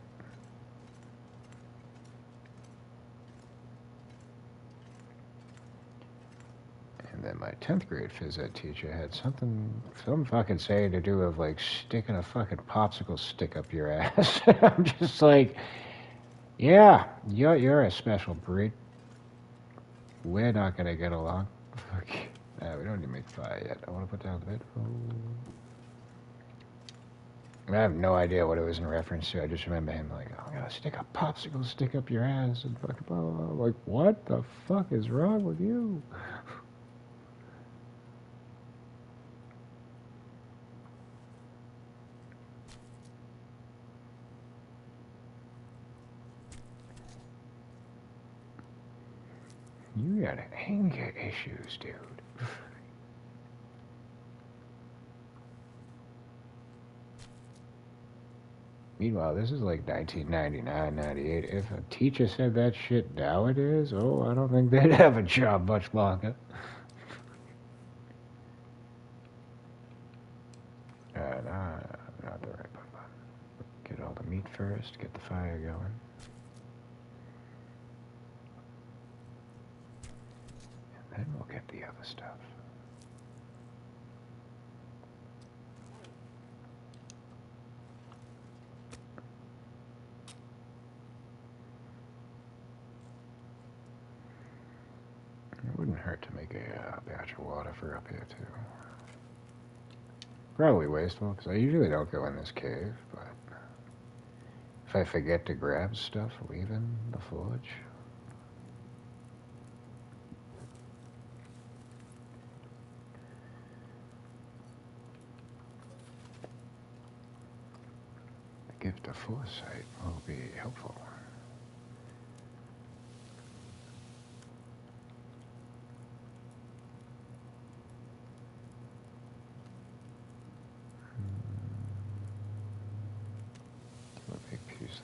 And then my 10th grade phys ed teacher had some fucking saying to do with like sticking a fucking popsicle stick up your ass. I'm just like, yeah, you're a special breed. We're not gonna get along. We don't need to make fire yet. I want to put down the bed. I have no idea what it was in reference to. I just remember him like, oh, I'm gonna stick a popsicle stick up your ass and fucking blah, blah, blah. I'm like, what the fuck is wrong with you? You got anger issues, dude. Meanwhile, this is like 1999, 98. If a teacher said that shit nowadays, oh, I don't think they'd have a job much longer. Not the right button. Get all the meat first, get the fire going. And then we'll get the other stuff. It wouldn't hurt to make a batch of water for up here, too. Probably wasteful, because I usually don't go in this cave, but if I forget to grab stuff leaving the forge... the gift of foresight will be helpful.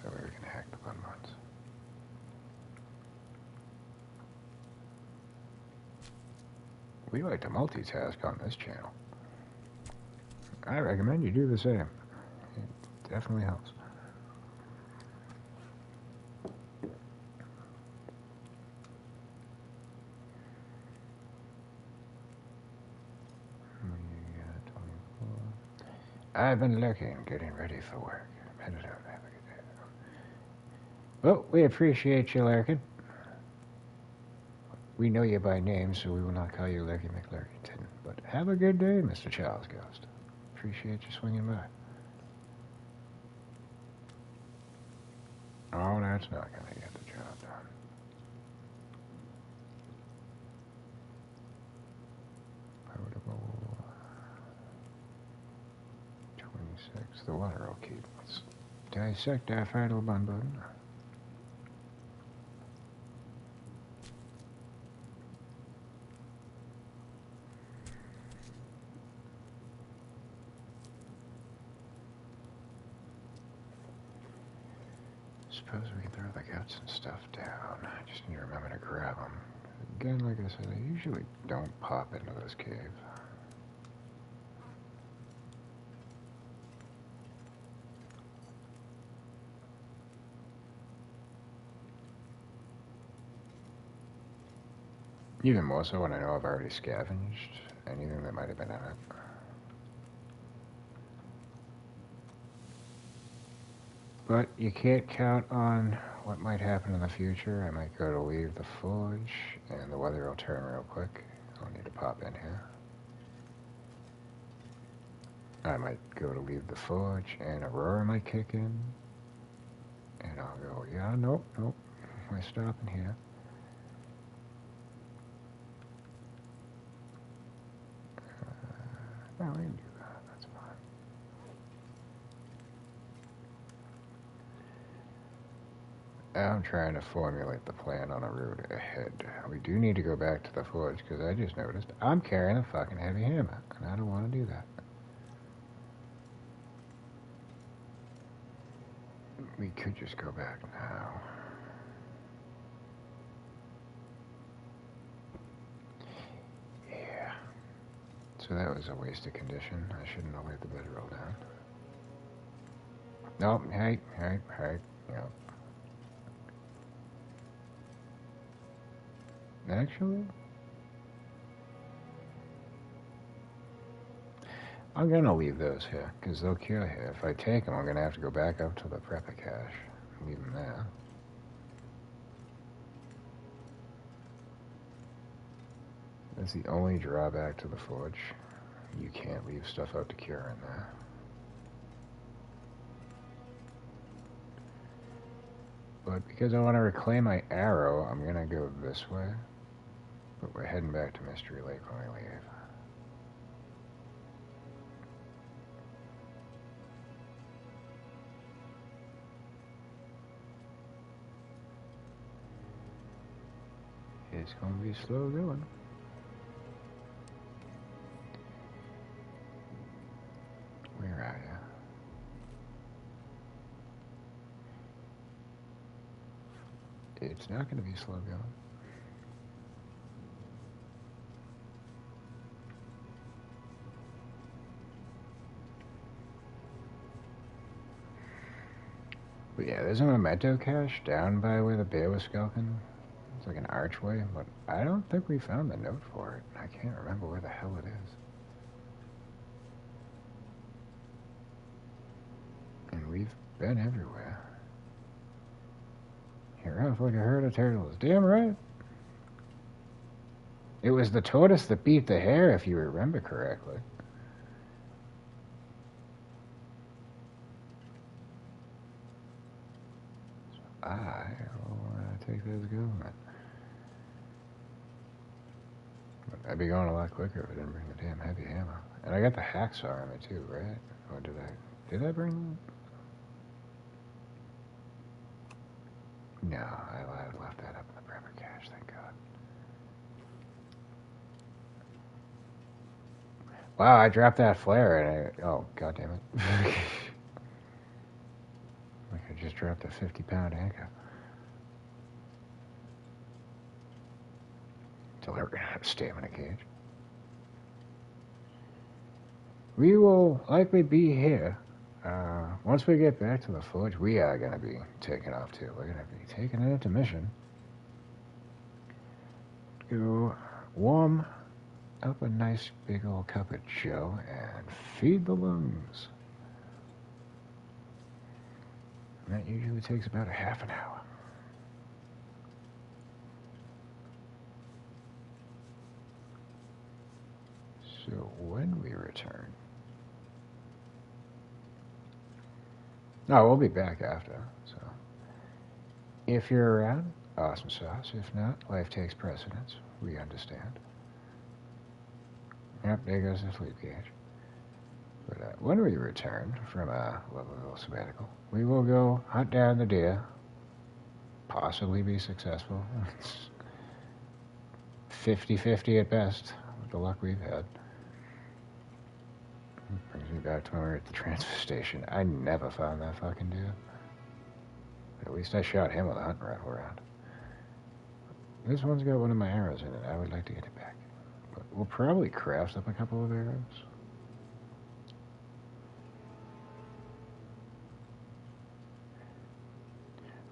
That way we can hack the bun buns. We like to multitask on this channel. I recommend you do the same. It definitely helps. I've been lurking, getting ready for work. Headed out. Have a good day. Well, we appreciate you lurking. We know you by name, so we will not call you Lurky McLurkington. But have a good day, Mr. Charles Ghost. Appreciate you swinging by. Oh, that's not going to get the job done. Potable 26. The water will keep. Let's dissect our final bun button. Suppose we can throw the guts and stuff down. I just need to remember to grab them. Again, like I said, I usually don't pop into this cave. Even more so when I know I've already scavenged anything that might have been in it. But you can't count on what might happen in the future. I might go to leave the forge, and the weather will turn real quick. I'll need to pop in here. I might go to leave the forge, and Aurora might kick in. And I'll go, yeah, nope. We're stopping here. No, we can do that. That's fine. I'm trying to formulate the plan on a route ahead. We do need to go back to the forge, because I just noticed I'm carrying a fucking heavy hammer, and I don't want to do that. We could just go back now. Yeah. So that was a wasted condition. I shouldn't have let the bed roll down. Nope, hey. Yep. Actually, I'm gonna leave those here, because they'll cure here. If I take them, I'm gonna have to go back up to the prepper cache. Leave them there. That's the only drawback to the forge. You can't leave stuff out to cure in there. But because I want to reclaim my arrow, I'm gonna go this way. But we're heading back to Mystery Lake when we leave. It's gonna be slow going. Where are you? It's not gonna be slow going. But yeah, there's a memento cache down by where the bear was skulking. It's like an archway, but I don't think we found the note for it. I can't remember where the hell it is. And we've been everywhere. You're off like a herd of turtles. Damn right. It was the tortoise that beat the hare, if you remember correctly. So I will take those going. But I'd be going a lot quicker if I didn't bring the damn heavy hammer. And I got the hacksaw in it too, right? Or did I bring that? No, I left that up in the prepper cache, thank God. Wow, I dropped that flare and oh, God damn it. Like I just dropped a 50-pound anchor. Until I ran out of stamina gauge. We will likely be here. Once we get back to the forge, we are going to be taking off too. We're going to be taking an intermission. Go warm up a nice big old cup of joe and feed the lungs. And that usually takes about a half an hour. So when we return... No, we'll be back after, so... If you're around, awesome sauce. If not, life takes precedence. We understand. Yep, there goes the sleep gauge. But when we return from a lovely little sabbatical, we will go hunt down the deer, possibly be successful. It's 50-50 at best, with the luck we've had. Brings me back to when we were at the transfer station. I never found that fucking deer. At least I shot him with a hunting rifle round. This one's got one of my arrows in it. I would like to get it back. But we'll probably craft up a couple of arrows.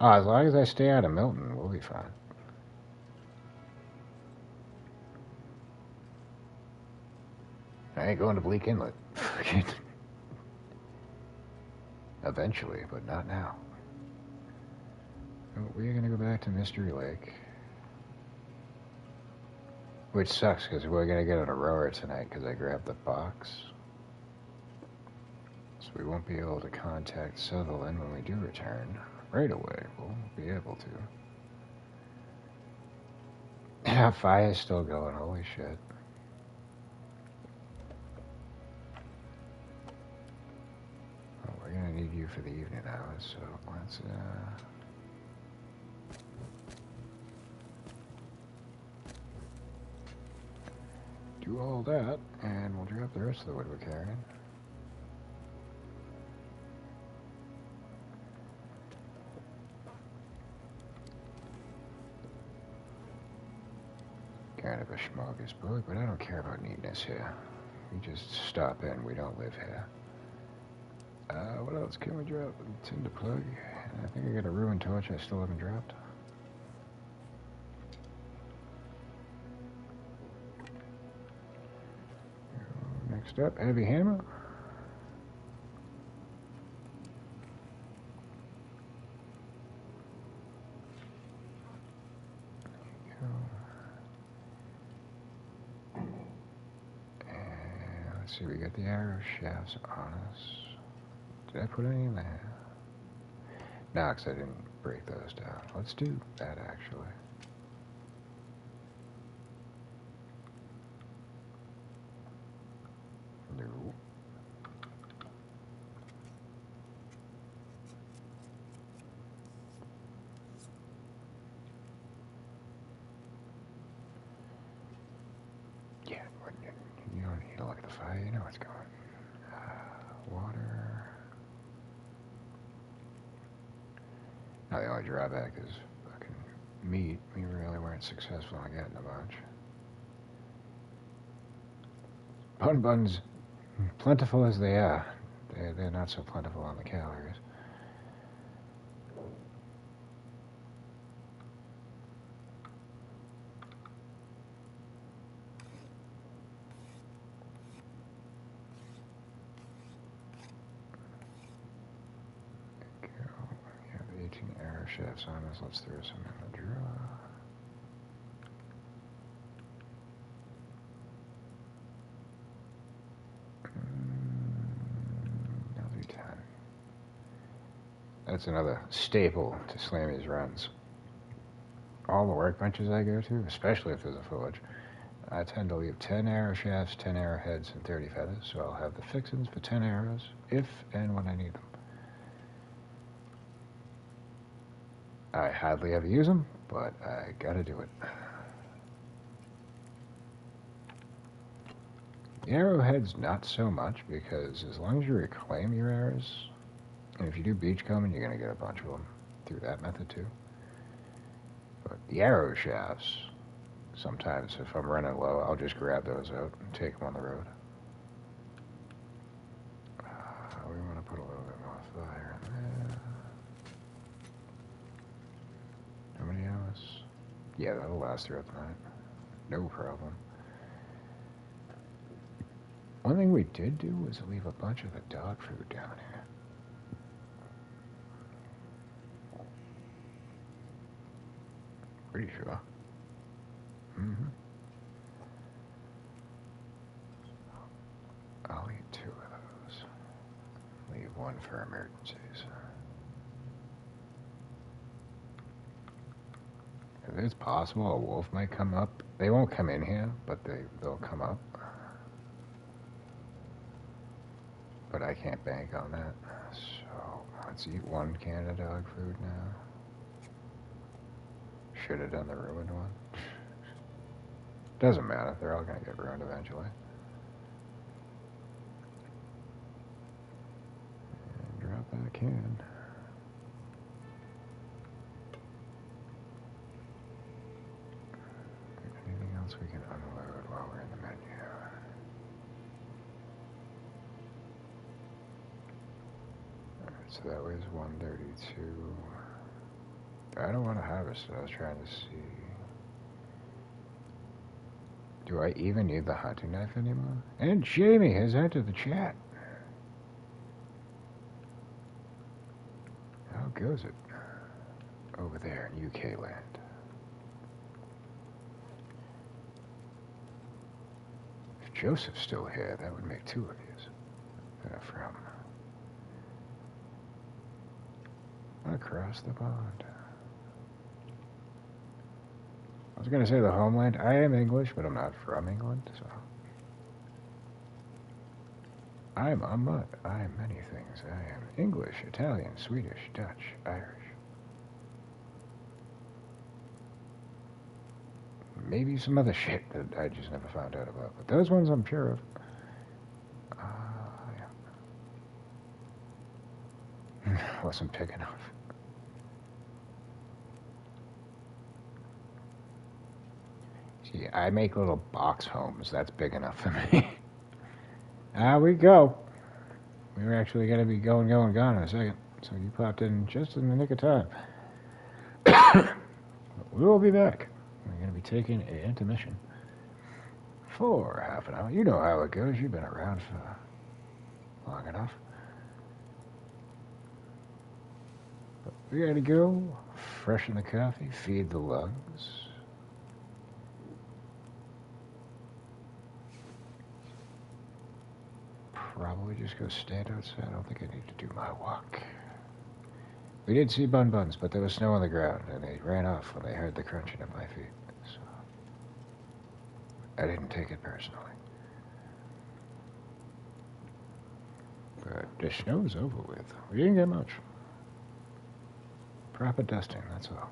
Oh, as long as I stay out of Milton, we'll be fine. I ain't going to Bleak Inlet. Eventually, but not now. So we're going to go back to Mystery Lake. Which sucks, because we're going to get on a rower tonight, because I grabbed the box. So we won't be able to contact Sutherland when we do return. Right away, we'll be able to. Yeah, fire's still going, holy shit. Oh, we're gonna need you for the evening hours, so let's, do all that, and we'll drop the rest of the wood we're carrying. Kind of a smorgasbord, but I don't care about neatness here. We just stop in, we don't live here. What else can we drop? Tinder plug. I think I got a ruined torch I still haven't dropped. Next up, heavy hammer. See, we got the arrow shafts on us. Did I put any in there? No, because I didn't break those down. Let's do that, actually. No. Yeah, you don't need to look at the fire, you know what's going. Water. Now the only drawback is fucking meat. We really weren't successful in getting a bunch. Buns, plentiful as they are, they're not so plentiful on the calories. Arrow shafts on us. Let's throw some in the drawer. I'll do 10. That's another staple to Slammy's runs. All the workbenches I go to, especially if there's a forge, I tend to leave 10 arrow shafts, 10 arrowheads, and 30 feathers, so I'll have the fixins for 10 arrows, if and when I need them. I hardly ever use them, but I gotta do it. The arrowheads, not so much, because as long as you reclaim your arrows, and if you do beachcombing, you're gonna get a bunch of them through that method too. But the arrow shafts, sometimes if I'm running low, I'll just grab those out and take them on the road. We want to put a little bit more fire in there. How many hours? Yeah, that'll last throughout the night. No problem. One thing we did do was leave a bunch of the dog food down here. Pretty sure. one for emergencies. It's possible a wolf might come up. They won't come in here, but they'll come up. But I can't bank on that. So let's eat one can of dog food now. Should have done the ruined one. Doesn't matter. They're all going to get ruined eventually. And drop that can. Anything else we can unload while we're in the menu? Alright, so that was 132. I don't want to harvest it. I was trying to see. Do I even need the hunting knife anymore? And Jamie has entered the chat. How goes it over there in UK land? If Joseph's still here, that would make two of yous. From across the pond. I was going to say the homeland. I am English, but I'm not from England, so. I'm a mutt. I am many things. I am English, Italian, Swedish, Dutch, Irish. Maybe some other shit that I just never found out about. But those ones I'm sure of. Yeah. Wasn't big enough. See, I make little box homes. That's big enough for me. We go. We were actually going to be gone in a second. So you popped in just in the nick of time. We will be back. We're going to be taking an intermission for half an hour. You know how it goes. You've been around for long enough. But we got to go. Freshen the coffee. Feed the lungs. Probably just go stand outside. I don't think I need to do my walk. We did see buns, but there was snow on the ground, and they ran off when they heard the crunching of my feet. So I didn't take it personally. But the snow's over with. We didn't get much. Proper dusting, that's all.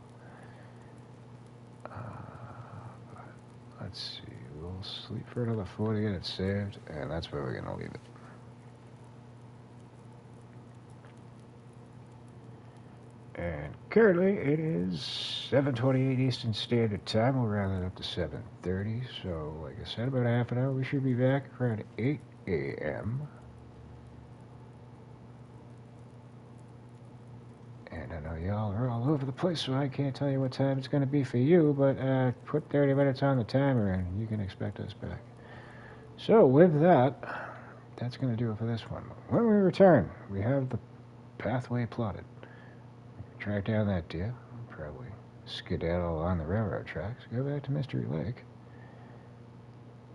Let's see. We'll sleep for another 40 to get it saved, and that's where we're going to leave it. And currently it is 7:28 Eastern Standard Time. We'll round it up to 7:30. So, like I said, about a half an hour. We should be back around 8 a.m. And I know y'all are all over the place, so I can't tell you what time it's going to be for you, but put 30 minutes on the timer and you can expect us back. So, with that, that's going to do it for this one. When we return, we have the pathway plotted. Track down that deer, probably skedaddle along the railroad tracks, go back to Mystery Lake,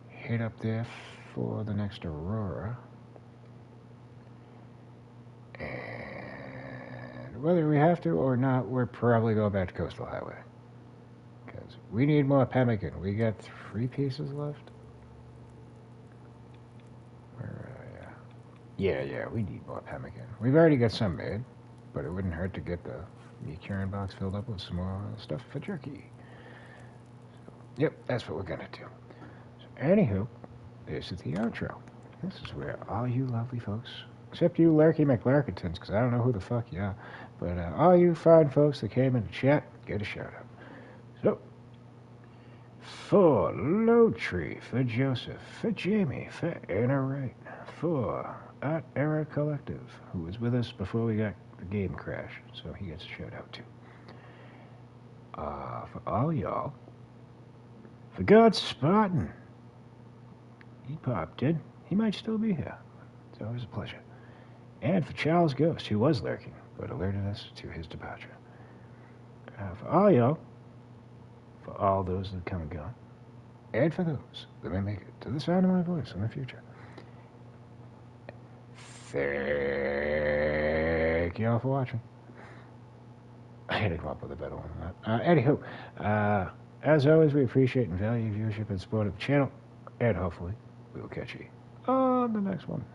head up there for the next Aurora, and whether we have to or not, we're probably going back to Coastal Highway, because we need more pemmican. We got 3 pieces left. Yeah, we need more pemmican. We've already got some made. But it wouldn't hurt to get the curing box filled up with some more stuff for jerky. So, yep, that's what we're going to do. So, anywho, this is the outro. This is where all you lovely folks, except you Lurky McLarkingtons, because I don't know who the fuck you are, but all you fine folks that came in the chat, get a shout out. So, for Low Tree, for Joseph, for Jamie, for Anna Wright, for Art Era Collective, who was with us before we got the game crash, so he gets a shout out too. For all y'all, for God Spartan, he popped in. He might still be here. It's always a pleasure. And for Charles Ghost, who was lurking, but alerted us to his departure. For all y'all, for all those that come and go, and for those that may make it to the sound of my voice in the future. Thank thank you all for watching. I had to come up with a better one than that. Anywho, as always, we appreciate and value your viewership and support of the channel, and hopefully we will catch you on the next one.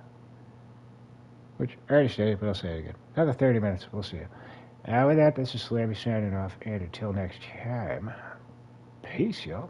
Which I already stated, but I'll say it again. Another 30 minutes. We'll see you. With that, this is Slammy signing off, and until next time, peace, y'all.